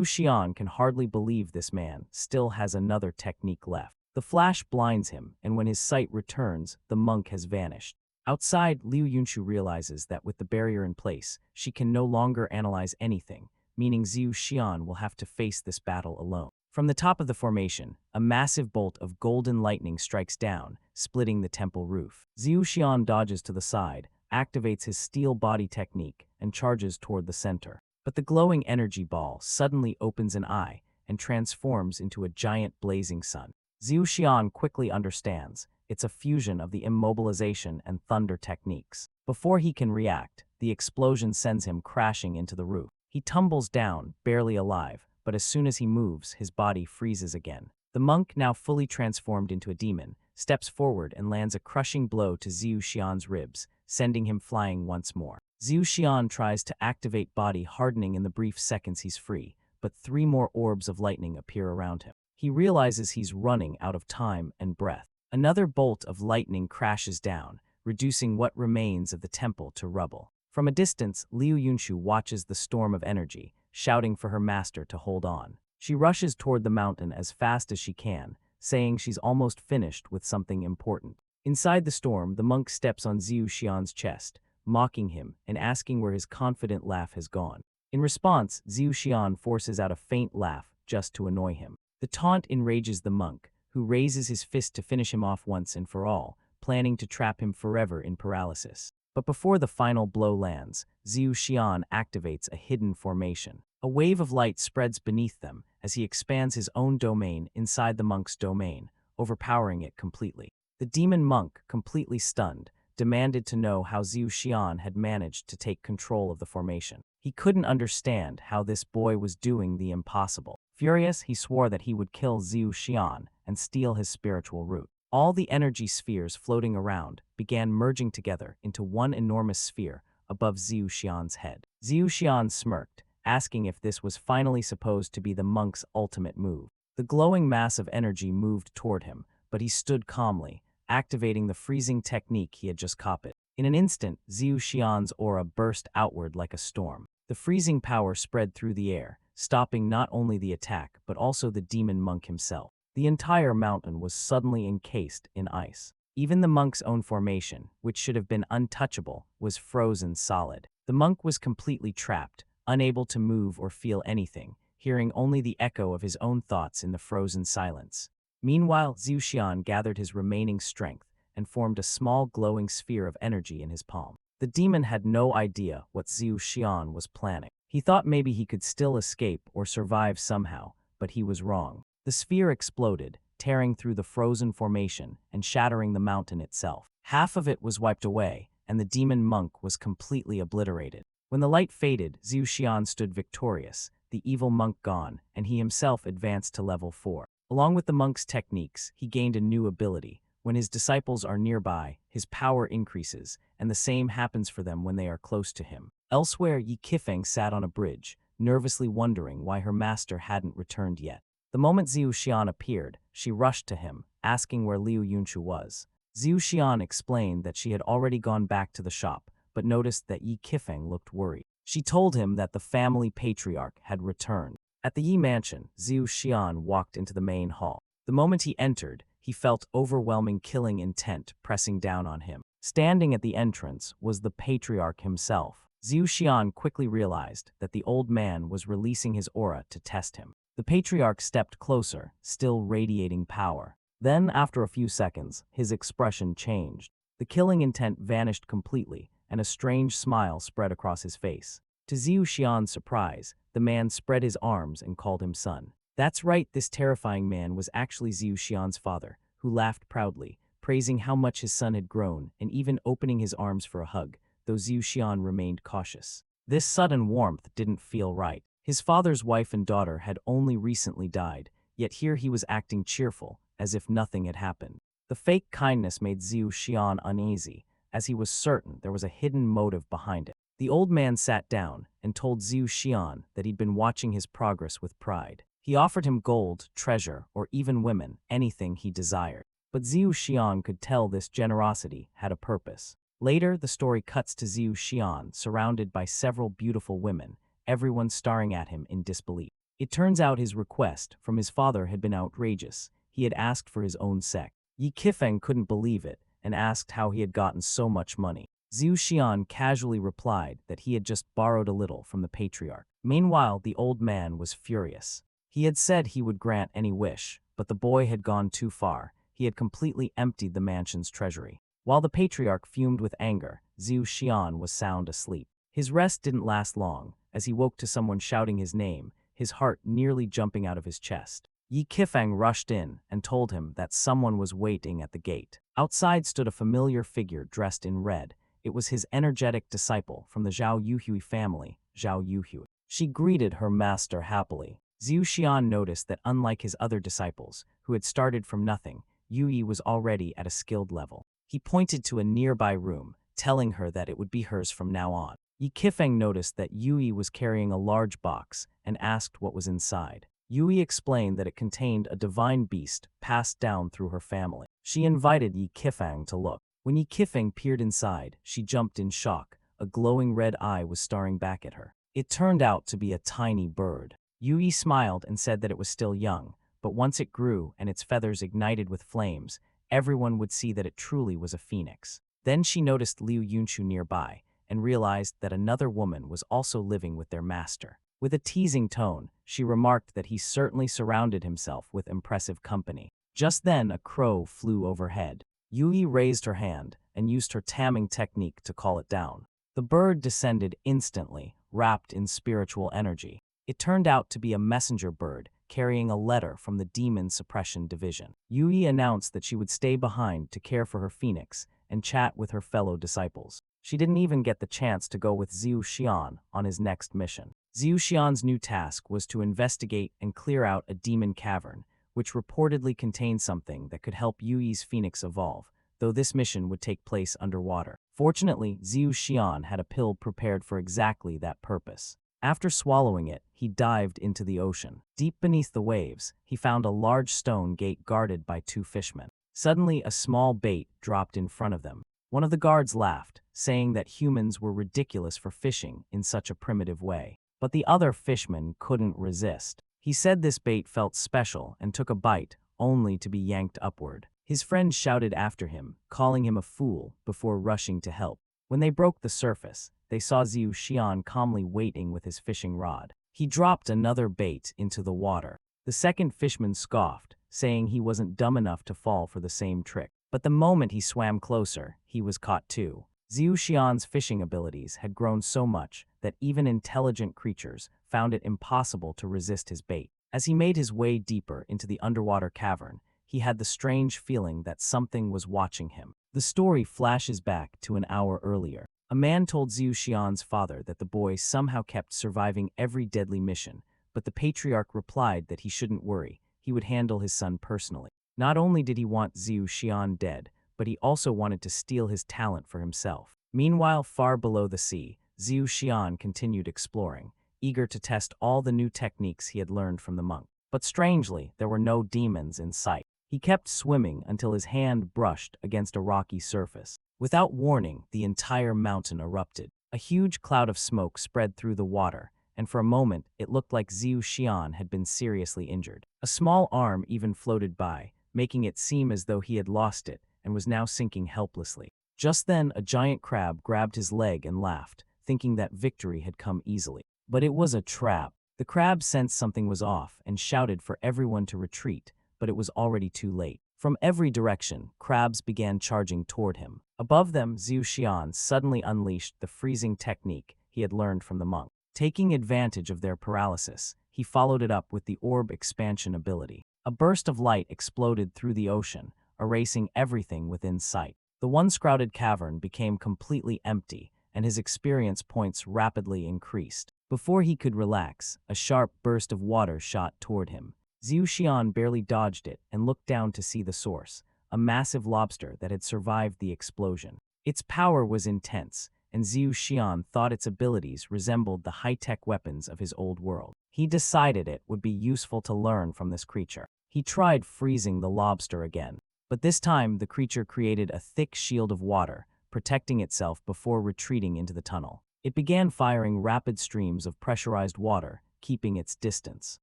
Xian can hardly believe this man still has another technique left. The flash blinds him, and when his sight returns, the monk has vanished. Outside, Liu Yunshu realizes that with the barrier in place, she can no longer analyze anything, meaning Zhu Xian will have to face this battle alone. From the top of the formation, a massive bolt of golden lightning strikes down, splitting the temple roof. Zhu Xian dodges to the side, activates his steel body technique, and charges toward the center. But the glowing energy ball suddenly opens an eye and transforms into a giant blazing sun. Zhu Xian quickly understands it's a fusion of the immobilization and thunder techniques. Before he can react, the explosion sends him crashing into the roof. He tumbles down, barely alive, but as soon as he moves, his body freezes again. The monk, now fully transformed into a demon, steps forward and lands a crushing blow to Zhu Xian's ribs, sending him flying once more. Zhu Xian tries to activate body hardening in the brief seconds he's free, but 3 more orbs of lightning appear around him. He realizes he's running out of time and breath. Another bolt of lightning crashes down, reducing what remains of the temple to rubble. From a distance, Liu Yunshu watches the storm of energy, shouting for her master to hold on. She rushes toward the mountain as fast as she can, saying she's almost finished with something important. Inside the storm, the monk steps on Zhu Xian's chest, mocking him and asking where his confident laugh has gone. In response, Zhu Xian forces out a faint laugh just to annoy him. The taunt enrages the monk, who raises his fist to finish him off once and for all, planning to trap him forever in paralysis. But before the final blow lands, Zhu Xian activates a hidden formation. A wave of light spreads beneath them as he expands his own domain inside the monk's domain, overpowering it completely. The demon monk, completely stunned, demanded to know how Zhu Xian had managed to take control of the formation. He couldn't understand how this boy was doing the impossible. Furious, he swore that he would kill Zhu Xian and steal his spiritual root. All the energy spheres floating around began merging together into one enormous sphere above Zhu Xian's head. Zhu Xian smirked, asking if this was finally supposed to be the monk's ultimate move. The glowing mass of energy moved toward him, but he stood calmly, activating the freezing technique he had just copied. In an instant, Zhu Xian's aura burst outward like a storm. The freezing power spread through the air, stopping not only the attack but also the demon monk himself. The entire mountain was suddenly encased in ice. Even the monk's own formation, which should have been untouchable, was frozen solid. The monk was completely trapped, unable to move or feel anything, hearing only the echo of his own thoughts in the frozen silence. Meanwhile, Zhu Xian gathered his remaining strength and formed a small glowing sphere of energy in his palm. The demon had no idea what Zhu Xian was planning. He thought maybe he could still escape or survive somehow, but he was wrong. The sphere exploded, tearing through the frozen formation and shattering the mountain itself. Half of it was wiped away, and the demon monk was completely obliterated. When the light faded, Zhu Xian stood victorious, the evil monk gone, and he himself advanced to level 4. Along with the monk's techniques, he gained a new ability. When his disciples are nearby, his power increases, and the same happens for them when they are close to him. Elsewhere, Yi Qifeng sat on a bridge, nervously wondering why her master hadn't returned yet. The moment Zhu Xian appeared, she rushed to him, asking where Liu Yunshu was. Zhu Xian explained that she had already gone back to the shop, but noticed that Yi Qifeng looked worried. She told him that the family patriarch had returned. At the Yi mansion, Zhu Xian walked into the main hall. The moment he entered, he felt overwhelming killing intent pressing down on him. Standing at the entrance was the patriarch himself. Zhu Xian quickly realized that the old man was releasing his aura to test him. The patriarch stepped closer, still radiating power. Then, after a few seconds, his expression changed. The killing intent vanished completely, and a strange smile spread across his face. To Zhu Xian's surprise, the man spread his arms and called him son. That's right, this terrifying man was actually Zhu Xian's father, who laughed proudly, praising how much his son had grown and even opening his arms for a hug, though Zhu Xian remained cautious. This sudden warmth didn't feel right. His father's wife and daughter had only recently died, yet here he was acting cheerful, as if nothing had happened. The fake kindness made Zhu Xian uneasy, as he was certain there was a hidden motive behind it. The old man sat down and told Zhu Xian that he'd been watching his progress with pride. He offered him gold, treasure, or even women, anything he desired. but Zhu Xian could tell this generosity had a purpose. Later, the story cuts to Zhu Xian surrounded by several beautiful women, everyone staring at him in disbelief. It turns out his request from his father had been outrageous. He had asked for his own sect. Yi Qifeng couldn't believe it and asked how he had gotten so much money. Zhu Xian casually replied that he had just borrowed a little from the patriarch. Meanwhile, the old man was furious. He had said he would grant any wish, but the boy had gone too far. He had completely emptied the mansion's treasury. While the patriarch fumed with anger, Zhu Xian was sound asleep. His rest didn't last long, as he woke to someone shouting his name, his heart nearly jumping out of his chest. Yi Qifeng rushed in and told him that someone was waiting at the gate. Outside stood a familiar figure dressed in red. It was his energetic disciple from the Zhao Yuhui family, Zhao Yuhui. She greeted her master happily. Zhu Xian noticed that unlike his other disciples, who had started from nothing, Yui was already at a skilled level. He pointed to a nearby room, telling her that it would be hers from now on. Yi Qifeng noticed that Yui was carrying a large box and asked what was inside. Yui explained that it contained a divine beast passed down through her family. She invited Yi Qifeng to look. When Yi Qifeng peered inside, she jumped in shock. A glowing red eye was staring back at her. It turned out to be a tiny bird. Yui smiled and said that it was still young, but once it grew and its feathers ignited with flames, everyone would see that it truly was a phoenix. Then she noticed Liu Yunchu nearby and realized that another woman was also living with their master. With a teasing tone, she remarked that he certainly surrounded himself with impressive company. Just then, a crow flew overhead. Yui raised her hand and used her tamming technique to call it down. The bird descended instantly, wrapped in spiritual energy. It turned out to be a messenger bird carrying a letter from the Demon Suppression Division. Yui announced that she would stay behind to care for her phoenix and chat with her fellow disciples. She didn't even get the chance to go with Zhu Xian on his next mission. Zhu Xian's new task was to investigate and clear out a demon cavern, which reportedly contained something that could help Yui's phoenix evolve, though this mission would take place underwater. Fortunately, Zhu Xian had a pill prepared for exactly that purpose. After swallowing it, he dived into the ocean. Deep beneath the waves, he found a large stone gate guarded by two fishermen. Suddenly, a small bait dropped in front of them. One of the guards laughed, saying that humans were ridiculous for fishing in such a primitive way. But the other fisherman couldn't resist. He said this bait felt special and took a bite, only to be yanked upward. His friend shouted after him, calling him a fool, before rushing to help. When they broke the surface, they saw Zhu Xian calmly waiting with his fishing rod. He dropped another bait into the water. The second fisherman scoffed, saying he wasn't dumb enough to fall for the same trick. But the moment he swam closer, he was caught too. Zhu Xian's fishing abilities had grown so much that even intelligent creatures found it impossible to resist his bait. As he made his way deeper into the underwater cavern, he had the strange feeling that something was watching him. The story flashes back to an hour earlier. A man told Zhu Xian's father that the boy somehow kept surviving every deadly mission, but the patriarch replied that he shouldn't worry, he would handle his son personally. Not only did he want Zhu Xian dead, but he also wanted to steal his talent for himself. Meanwhile, far below the sea, Zhu Xian continued exploring, eager to test all the new techniques he had learned from the monk. But strangely, there were no demons in sight. He kept swimming until his hand brushed against a rocky surface. Without warning, the entire mountain erupted. A huge cloud of smoke spread through the water, and for a moment, it looked like Zhu Xian had been seriously injured. A small arm even floated by, making it seem as though he had lost it and was now sinking helplessly. Just then, a giant crab grabbed his leg and laughed, thinking that victory had come easily. But it was a trap. The crab sensed something was off and shouted for everyone to retreat, but it was already too late. From every direction, crabs began charging toward him. Above them, Zhu Xian suddenly unleashed the freezing technique he had learned from the monk. Taking advantage of their paralysis, he followed it up with the orb expansion ability. A burst of light exploded through the ocean, erasing everything within sight. The once-crowded cavern became completely empty, and his experience points rapidly increased. Before he could relax, a sharp burst of water shot toward him. Zhu Xian barely dodged it and looked down to see the source, a massive lobster that had survived the explosion. Its power was intense, and Zhu Xian thought its abilities resembled the high-tech weapons of his old world. He decided it would be useful to learn from this creature. He tried freezing the lobster again. But this time, the creature created a thick shield of water, protecting itself before retreating into the tunnel. It began firing rapid streams of pressurized water, keeping its distance.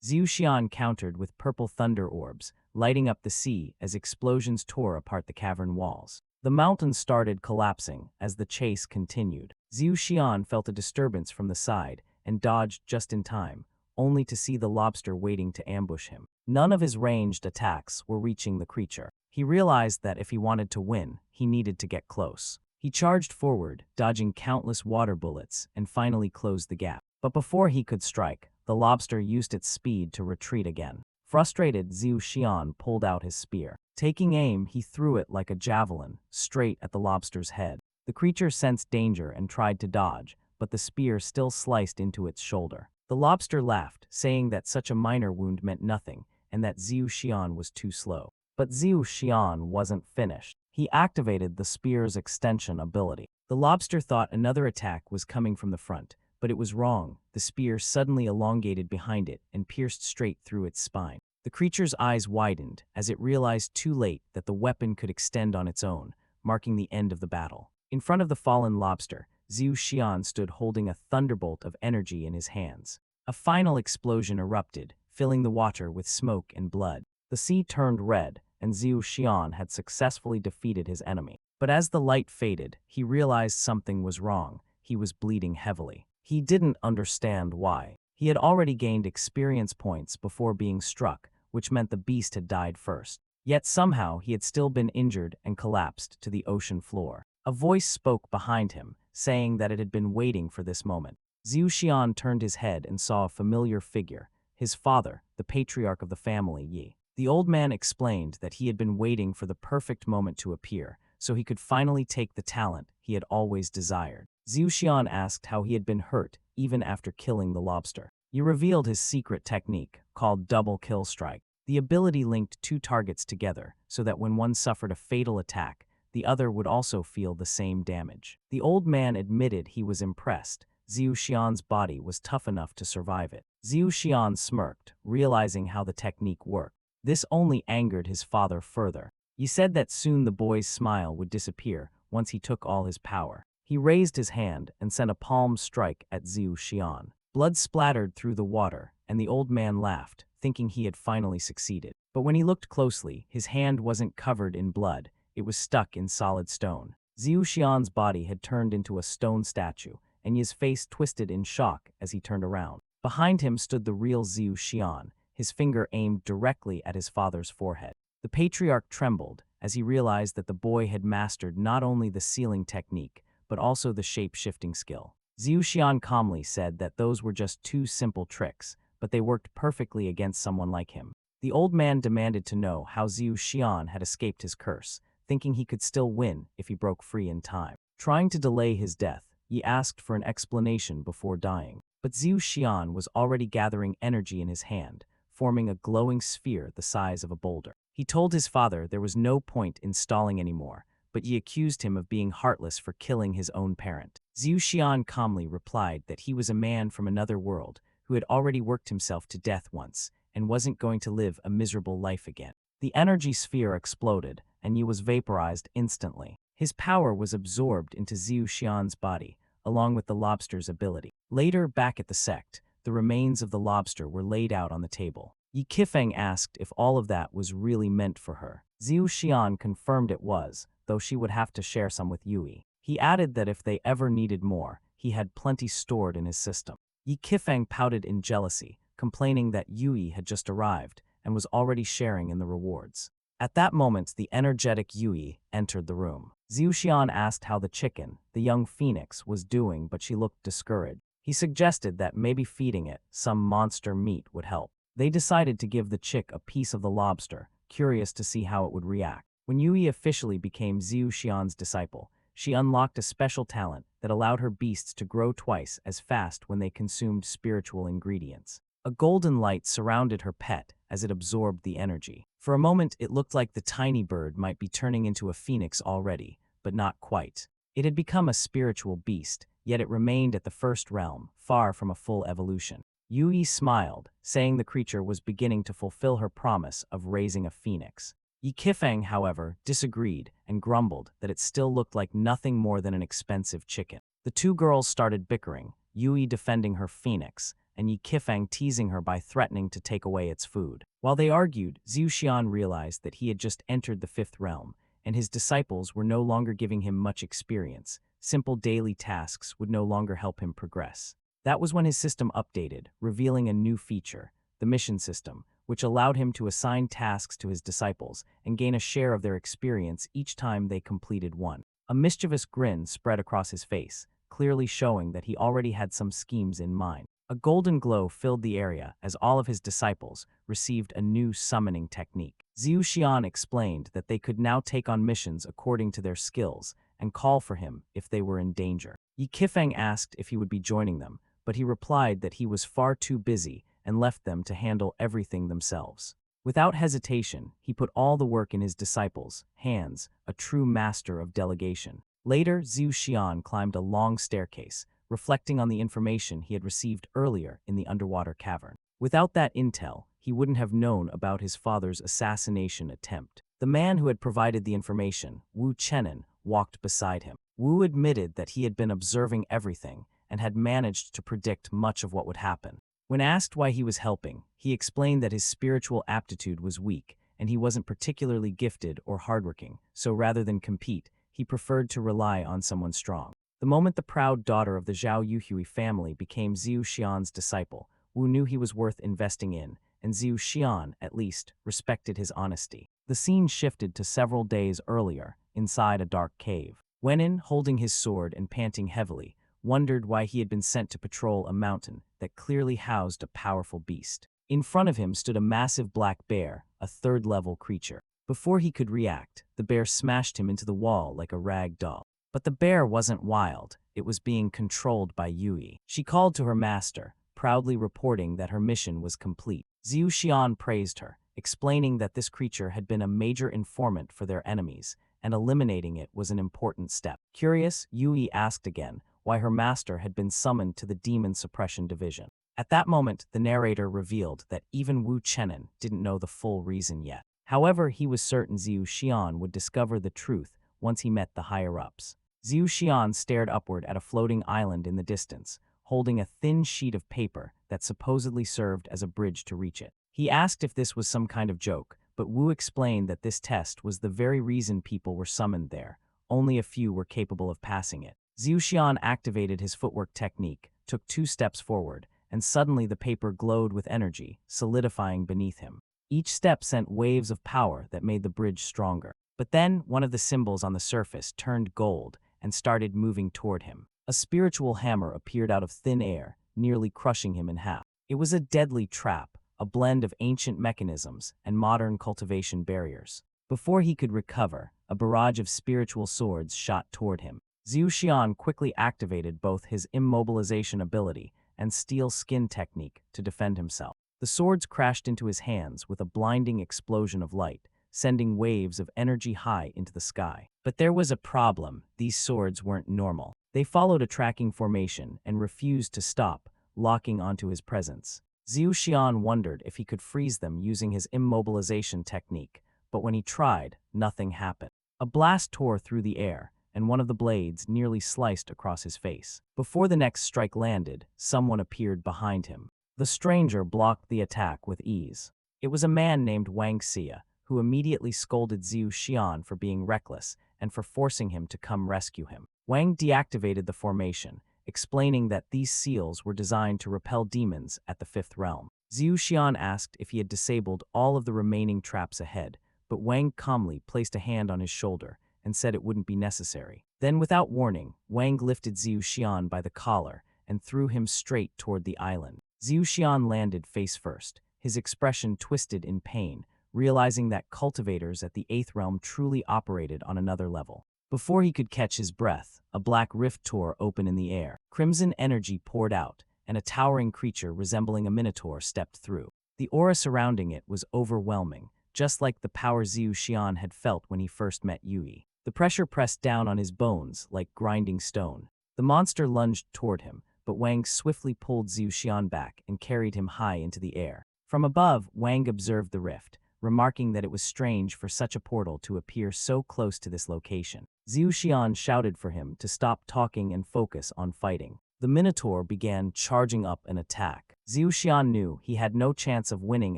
Xiu Xian countered with purple thunder orbs, lighting up the sea as explosions tore apart the cavern walls. The mountains started collapsing as the chase continued. Xiu Xian felt a disturbance from the side and dodged just in time, only to see the lobster waiting to ambush him. None of his ranged attacks were reaching the creature. He realized that if he wanted to win, he needed to get close. He charged forward, dodging countless water bullets, and finally closed the gap. But before he could strike, the lobster used its speed to retreat again. Frustrated, Xiu Xian pulled out his spear. Taking aim, he threw it like a javelin, straight at the lobster's head. The creature sensed danger and tried to dodge, but the spear still sliced into its shoulder. The lobster laughed, saying that such a minor wound meant nothing, and that Xiu Xian was too slow. But Xiu Xian wasn't finished. He activated the spear's extension ability. The lobster thought another attack was coming from the front, but it was wrong. The spear suddenly elongated behind it and pierced straight through its spine. The creature's eyes widened as it realized too late that the weapon could extend on its own, marking the end of the battle. In front of the fallen lobster, Xiu Xian stood holding a thunderbolt of energy in his hands. A final explosion erupted, filling the water with smoke and blood. The sea turned red, and Xiu Xian had successfully defeated his enemy. But as the light faded, he realized something was wrong. He was bleeding heavily. He didn't understand why. He had already gained experience points before being struck, which meant the beast had died first. Yet somehow he had still been injured and collapsed to the ocean floor. A voice spoke behind him, saying that it had been waiting for this moment. Xiu Xian turned his head and saw a familiar figure, his father, the patriarch of the family, Yi. The old man explained that he had been waiting for the perfect moment to appear, so he could finally take the talent he had always desired. Xiu Xian asked how he had been hurt, even after killing the lobster. Yi revealed his secret technique, called double kill strike. The ability linked two targets together, so that when one suffered a fatal attack, the other would also feel the same damage. The old man admitted he was impressed. Xiu Xian's body was tough enough to survive it. Xiu Xian smirked, realizing how the technique worked. This only angered his father further. He said that soon the boy's smile would disappear once he took all his power. He raised his hand and sent a palm strike at Xiu Xian. Blood splattered through the water, and the old man laughed, thinking he had finally succeeded. But when he looked closely, his hand wasn't covered in blood. It was stuck in solid stone. Xiu Xian's body had turned into a stone statue, and his face twisted in shock as he turned around. Behind him stood the real Xiu Xian, his finger aimed directly at his father's forehead. The patriarch trembled as he realized that the boy had mastered not only the sealing technique, but also the shape-shifting skill. Xiu Xian calmly said that those were just two simple tricks, but they worked perfectly against someone like him. The old man demanded to know how Xiu Xian had escaped his curse, thinking he could still win if he broke free in time. Trying to delay his death, he asked for an explanation before dying. But Xiu Xian was already gathering energy in his hand, forming a glowing sphere the size of a boulder. He told his father there was no point in stalling anymore, but he accused him of being heartless for killing his own parent. Xiu Xian calmly replied that he was a man from another world who had already worked himself to death once and wasn't going to live a miserable life again. The energy sphere exploded, and he was vaporized instantly. His power was absorbed into Xiu Xian's body, along with the lobster's ability. Later, back at the sect, the remains of the lobster were laid out on the table. Yi Qifeng asked if all of that was really meant for her. Xiu Xian confirmed it was, though she would have to share some with Yui. He added that if they ever needed more, he had plenty stored in his system. Yi Qifeng pouted in jealousy, complaining that Yui had just arrived and was already sharing in the rewards. At that moment, the energetic Yui entered the room. Xiu Xian asked how the chicken, the young phoenix, was doing, but she looked discouraged. He suggested that maybe feeding it some monster meat would help. They decided to give the chick a piece of the lobster, curious to see how it would react. When Yui officially became Xiu Xian's disciple, she unlocked a special talent that allowed her beasts to grow twice as fast when they consumed spiritual ingredients. A golden light surrounded her pet as it absorbed the energy. For a moment, it looked like the tiny bird might be turning into a phoenix already, but not quite. It had become a spiritual beast, yet it remained at the first realm, far from a full evolution. Yui smiled, saying the creature was beginning to fulfill her promise of raising a phoenix. Yi Kifeng, however, disagreed and grumbled that it still looked like nothing more than an expensive chicken. The two girls started bickering, Yui defending her phoenix, and Yi Kifeng teasing her by threatening to take away its food. While they argued, Zhu Xian realized that he had just entered the fifth realm, and his disciples were no longer giving him much experience. Simple daily tasks would no longer help him progress. That was when his system updated, revealing a new feature, the mission system, which allowed him to assign tasks to his disciples and gain a share of their experience each time they completed one. A mischievous grin spread across his face, clearly showing that he already had some schemes in mind. A golden glow filled the area as all of his disciples received a new summoning technique. Zhu Xian explained that they could now take on missions according to their skills and call for him if they were in danger. Yi Kifeng asked if he would be joining them, but he replied that he was far too busy and left them to handle everything themselves. Without hesitation, he put all the work in his disciples' hands, a true master of delegation. Later, Zhu Xian climbed a long staircase, reflecting on the information he had received earlier in the underwater cavern. Without that intel, he wouldn't have known about his father's assassination attempt. The man who had provided the information, Wu Chenin, walked beside him. Wu admitted that he had been observing everything and had managed to predict much of what would happen. When asked why he was helping, he explained that his spiritual aptitude was weak and he wasn't particularly gifted or hardworking, so rather than compete, he preferred to rely on someone strong. The moment the proud daughter of the Zhao Yuhui family became Zhu Xian's disciple, Wu knew he was worth investing in, and Zhu Xian, at least, respected his honesty. The scene shifted to several days earlier, inside a dark cave. Wenin, holding his sword and panting heavily, wondered why he had been sent to patrol a mountain that clearly housed a powerful beast. In front of him stood a massive black bear, a third-level creature. Before he could react, the bear smashed him into the wall like a rag doll. But the bear wasn't wild, it was being controlled by Yui. She called to her master, proudly reporting that her mission was complete. Zhu Xian praised her, explaining that this creature had been a major informant for their enemies, and eliminating it was an important step. Curious, Yui asked again why her master had been summoned to the Demon Suppression Division. At that moment, the narrator revealed that even Wu Chenin didn't know the full reason yet. However, he was certain Zhu Xian would discover the truth once he met the higher-ups. Zhu Xian stared upward at a floating island in the distance, holding a thin sheet of paper that supposedly served as a bridge to reach it. He asked if this was some kind of joke, but Wu explained that this test was the very reason people were summoned there. Only a few were capable of passing it. Zhu Xian activated his footwork technique, took 2 steps forward, and suddenly the paper glowed with energy, solidifying beneath him. Each step sent waves of power that made the bridge stronger. But then, one of the symbols on the surface turned gold and started moving toward him. A spiritual hammer appeared out of thin air, nearly crushing him in half. It was a deadly trap, a blend of ancient mechanisms and modern cultivation barriers. Before he could recover, a barrage of spiritual swords shot toward him. Zhu Xian quickly activated both his immobilization ability and steel skin technique to defend himself. The swords crashed into his hands with a blinding explosion of light, sending waves of energy high into the sky. But there was a problem. These swords weren't normal. They followed a tracking formation and refused to stop, locking onto his presence. Zhu Xian wondered if he could freeze them using his immobilization technique, but when he tried, nothing happened. A blast tore through the air, and one of the blades nearly sliced across his face. Before the next strike landed, someone appeared behind him. The stranger blocked the attack with ease. It was a man named Wang Xia, who immediately scolded Zhu Xian for being reckless and for forcing him to come rescue him. Wang deactivated the formation, explaining that these seals were designed to repel demons at the fifth realm. Zhu Xian asked if he had disabled all of the remaining traps ahead, but Wang calmly placed a hand on his shoulder and said it wouldn't be necessary. Then, without warning, Wang lifted Zhu Xian by the collar and threw him straight toward the island. Zhu Xian landed face first, his expression twisted in pain, realizing that cultivators at the 8th realm truly operated on another level. Before he could catch his breath, a black rift tore open in the air. Crimson energy poured out, and a towering creature resembling a minotaur stepped through. The aura surrounding it was overwhelming, just like the power Zhu Xian had felt when he first met Yui. The pressure pressed down on his bones like grinding stone. The monster lunged toward him, but Wang swiftly pulled Zhu Xian back and carried him high into the air. From above, Wang observed the rift, remarking that it was strange for such a portal to appear so close to this location. Zhu Xian shouted for him to stop talking and focus on fighting. The Minotaur began charging up an attack. Zhu Xian knew he had no chance of winning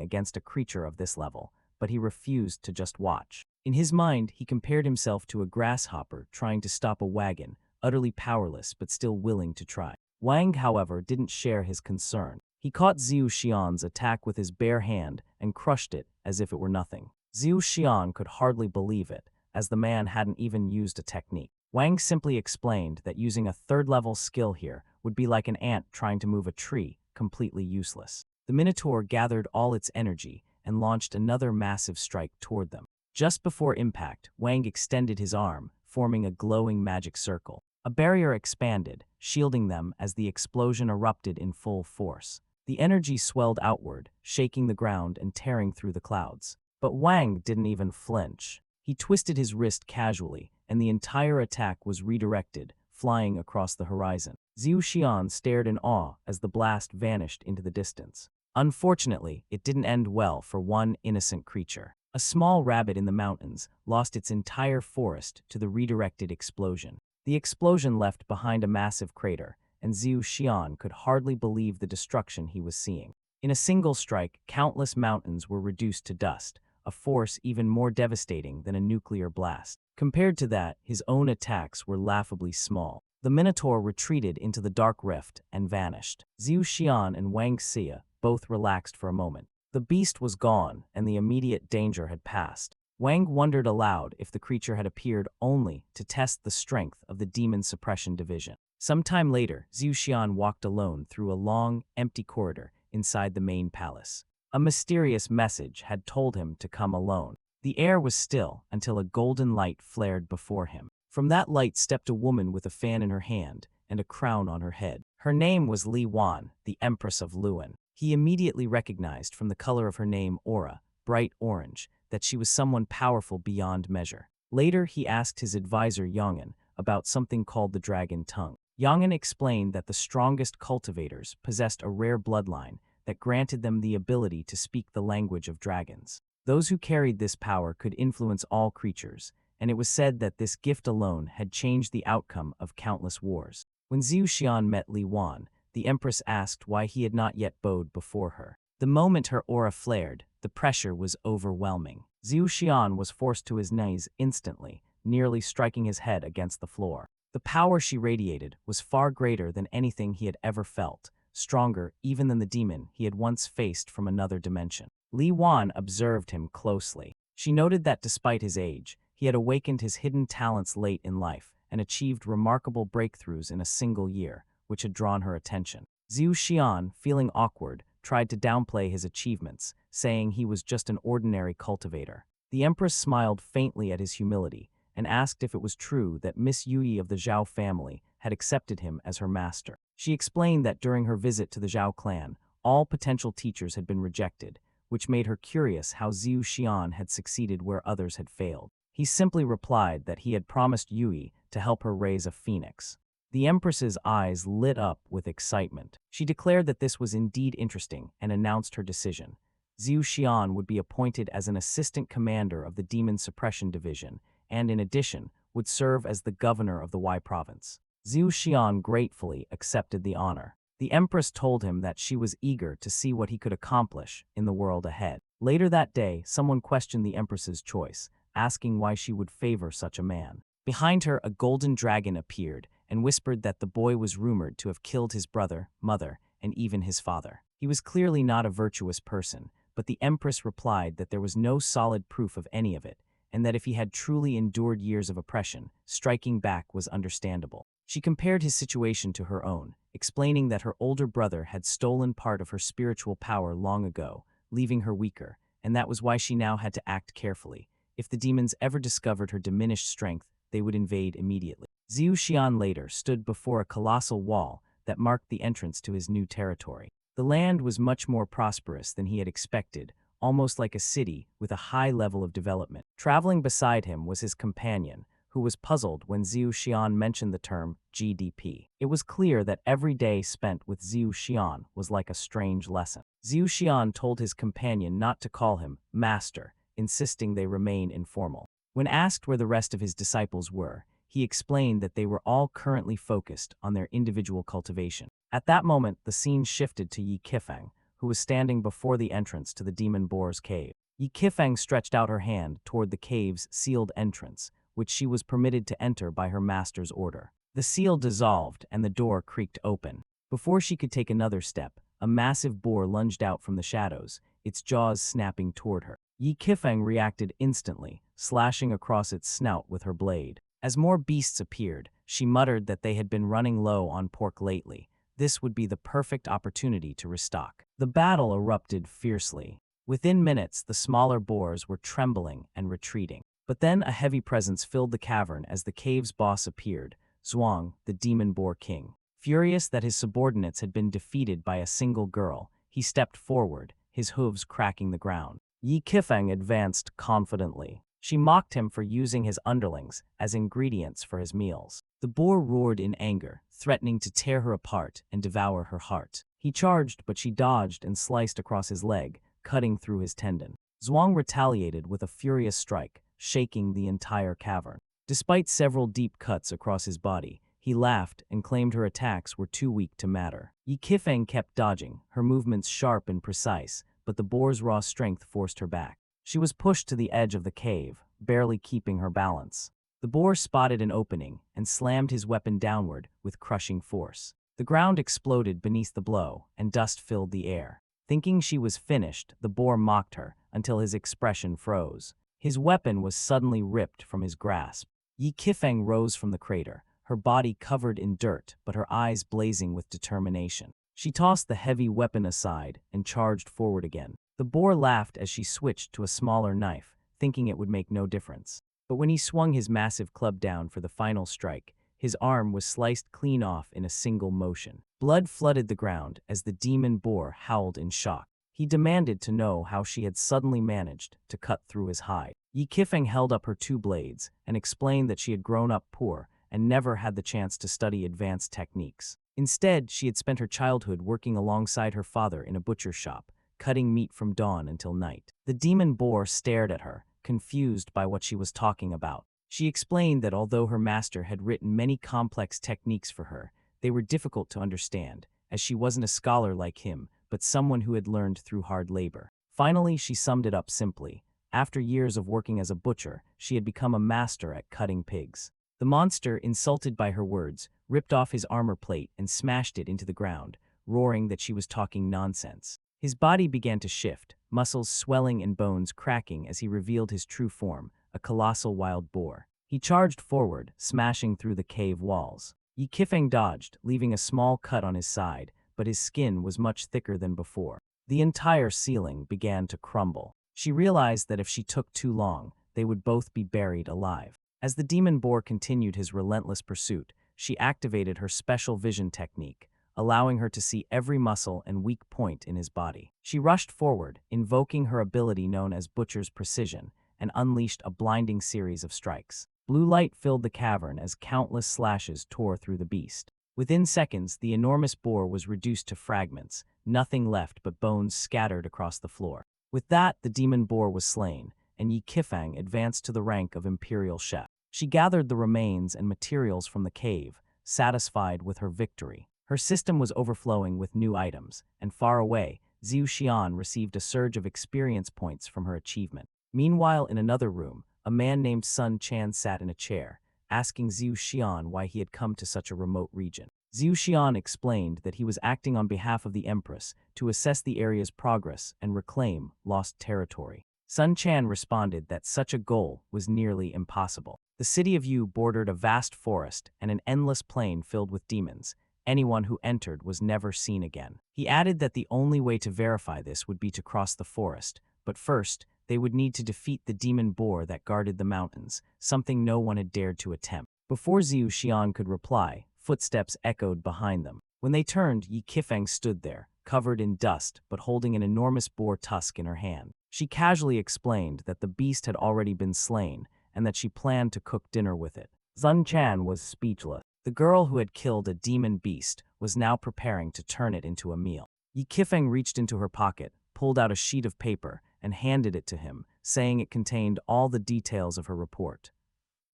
against a creature of this level, but he refused to just watch. In his mind, he compared himself to a grasshopper trying to stop a wagon, utterly powerless but still willing to try. Wang, however, didn't share his concern. He caught Zhu Xian's attack with his bare hand and crushed it as if it were nothing. Zhu Xian could hardly believe it, as the man hadn't even used a technique. Wang simply explained that using a third-level skill here would be like an ant trying to move a tree, completely useless. The Minotaur gathered all its energy and launched another massive strike toward them. Just before impact, Wang extended his arm, forming a glowing magic circle. A barrier expanded, shielding them as the explosion erupted in full force. The energy swelled outward, shaking the ground and tearing through the clouds. But Wang didn't even flinch. He twisted his wrist casually, and the entire attack was redirected, flying across the horizon. Zhu Xian stared in awe as the blast vanished into the distance. Unfortunately, it didn't end well for one innocent creature. A small rabbit in the mountains lost its entire forest to the redirected explosion. The explosion left behind a massive crater, and Zhu Xian could hardly believe the destruction he was seeing. In a single strike, countless mountains were reduced to dust, a force even more devastating than a nuclear blast. Compared to that, his own attacks were laughably small. The Minotaur retreated into the dark rift and vanished. Zhu Xian and Wang Xia both relaxed for a moment. The beast was gone, and the immediate danger had passed. Wang wondered aloud if the creature had appeared only to test the strength of the Demon Suppression Division. Sometime later, Zhu Xian walked alone through a long, empty corridor inside the main palace. A mysterious message had told him to come alone. The air was still until a golden light flared before him. From that light stepped a woman with a fan in her hand and a crown on her head. Her name was Li Wan, the Empress of Luan. He immediately recognized from the color of her name aura, bright orange, that she was someone powerful beyond measure. Later, he asked his advisor Yong'an about something called the Dragon Tongue. Yong'an explained that the strongest cultivators possessed a rare bloodline that granted them the ability to speak the language of dragons. Those who carried this power could influence all creatures, and it was said that this gift alone had changed the outcome of countless wars. When Zhu Xian met Li Wan, the Empress asked why he had not yet bowed before her. The moment her aura flared, the pressure was overwhelming. Zhu Xian was forced to his knees instantly, nearly striking his head against the floor. The power she radiated was far greater than anything he had ever felt, stronger even than the demon he had once faced from another dimension. Li Wan observed him closely. She noted that despite his age, he had awakened his hidden talents late in life and achieved remarkable breakthroughs in a single year, which had drawn her attention. Zhu Xian, feeling awkward, tried to downplay his achievements, saying he was just an ordinary cultivator. The Empress smiled faintly at his humility and asked if it was true that Miss Yui of the Zhao family had accepted him as her master. She explained that during her visit to the Zhao clan, all potential teachers had been rejected, which made her curious how Zhu Xian had succeeded where others had failed. He simply replied that he had promised Yui to help her raise a phoenix. The Empress's eyes lit up with excitement. She declared that this was indeed interesting and announced her decision. Zhu Xian would be appointed as an assistant commander of the Demon Suppression Division and, in addition, would serve as the governor of the Y province. Zhu Xian gratefully accepted the honor. The Empress told him that she was eager to see what he could accomplish in the world ahead. Later that day, someone questioned the Empress's choice, asking why she would favor such a man. Behind her, a golden dragon appeared and whispered that the boy was rumored to have killed his brother, mother, and even his father. He was clearly not a virtuous person, but the Empress replied that there was no solid proof of any of it, and that if he had truly endured years of oppression, striking back was understandable. She compared his situation to her own, explaining that her older brother had stolen part of her spiritual power long ago, leaving her weaker, and that was why she now had to act carefully. If the demons ever discovered her diminished strength, they would invade immediately. Zhu Xian later stood before a colossal wall that marked the entrance to his new territory. The land was much more prosperous than he had expected, almost like a city with a high level of development. Traveling beside him was his companion, who was puzzled when Zhu Xian mentioned the term GDP. It was clear that every day spent with Zhu Xian was like a strange lesson. Zhu Xian told his companion not to call him master, insisting they remain informal. When asked where the rest of his disciples were, he explained that they were all currently focused on their individual cultivation. At that moment, the scene shifted to Yi Qifeng, who was standing before the entrance to the demon boar's cave. Yi Qifeng stretched out her hand toward the cave's sealed entrance, which she was permitted to enter by her master's order. The seal dissolved and the door creaked open. Before she could take another step, a massive boar lunged out from the shadows, its jaws snapping toward her. Yi Qifeng reacted instantly, slashing across its snout with her blade. As more beasts appeared, she muttered that they had been running low on pork lately. This would be the perfect opportunity to restock. The battle erupted fiercely. Within minutes, the smaller boars were trembling and retreating. But then a heavy presence filled the cavern as the cave's boss appeared, Zhuang, the demon boar king. Furious that his subordinates had been defeated by a single girl, he stepped forward, his hooves cracking the ground. Yi Qifeng advanced confidently. She mocked him for using his underlings as ingredients for his meals. The boar roared in anger, threatening to tear her apart and devour her heart. He charged, but she dodged and sliced across his leg, cutting through his tendon. Zhuang retaliated with a furious strike, shaking the entire cavern. Despite several deep cuts across his body, he laughed and claimed her attacks were too weak to matter. Yi Qifeng kept dodging, her movements sharp and precise, but the boar's raw strength forced her back. She was pushed to the edge of the cave, barely keeping her balance. The boar spotted an opening and slammed his weapon downward with crushing force. The ground exploded beneath the blow, and dust filled the air. Thinking she was finished, the boar mocked her until his expression froze. His weapon was suddenly ripped from his grasp. Yi Qifeng rose from the crater, her body covered in dirt but her eyes blazing with determination. She tossed the heavy weapon aside and charged forward again. The boar laughed as she switched to a smaller knife, thinking it would make no difference. But when he swung his massive club down for the final strike, his arm was sliced clean off in a single motion. Blood flooded the ground as the demon boar howled in shock. He demanded to know how she had suddenly managed to cut through his hide. Yi Qifeng held up her two blades and explained that she had grown up poor and never had the chance to study advanced techniques. Instead, she had spent her childhood working alongside her father in a butcher shop, cutting meat from dawn until night. The demon boar stared at her, confused by what she was talking about. She explained that although her master had written many complex techniques for her, they were difficult to understand, as she wasn't a scholar like him, but someone who had learned through hard labor. Finally, she summed it up simply. After years of working as a butcher, she had become a master at cutting pigs. The monster, insulted by her words, ripped off his armor plate and smashed it into the ground, roaring that she was talking nonsense. His body began to shift, muscles swelling and bones cracking as he revealed his true form, a colossal wild boar. He charged forward, smashing through the cave walls. Yi Qifeng dodged, leaving a small cut on his side, but his skin was much thicker than before. The entire ceiling began to crumble. She realized that if she took too long, they would both be buried alive. As the demon boar continued his relentless pursuit, she activated her special vision technique, allowing her to see every muscle and weak point in his body. She rushed forward, invoking her ability known as Butcher's Precision, and unleashed a blinding series of strikes. Blue light filled the cavern as countless slashes tore through the beast. Within seconds, the enormous boar was reduced to fragments, nothing left but bones scattered across the floor. With that, the demon boar was slain, and Yi Qifeng advanced to the rank of imperial chef. She gathered the remains and materials from the cave, satisfied with her victory. Her system was overflowing with new items, and far away, Zhu Xian received a surge of experience points from her achievement. Meanwhile, in another room, a man named Sun Chan sat in a chair, asking Zhu Xian why he had come to such a remote region. Zhu Xian explained that he was acting on behalf of the Empress to assess the area's progress and reclaim lost territory. Sun Chan responded that such a goal was nearly impossible. The city of Yu bordered a vast forest and an endless plain filled with demons. Anyone who entered was never seen again. He added that the only way to verify this would be to cross the forest, but first, they would need to defeat the demon boar that guarded the mountains, something no one had dared to attempt. Before Zhu Xian could reply, footsteps echoed behind them. When they turned, Yi Qifeng stood there, covered in dust but holding an enormous boar tusk in her hand. She casually explained that the beast had already been slain and that she planned to cook dinner with it. Sun Chan was speechless. The girl who had killed a demon beast was now preparing to turn it into a meal. Yi Qifeng reached into her pocket, pulled out a sheet of paper, and handed it to him, saying it contained all the details of her report.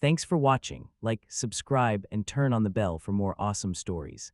Thanks for watching. Like, subscribe, and turn on the bell for more awesome stories.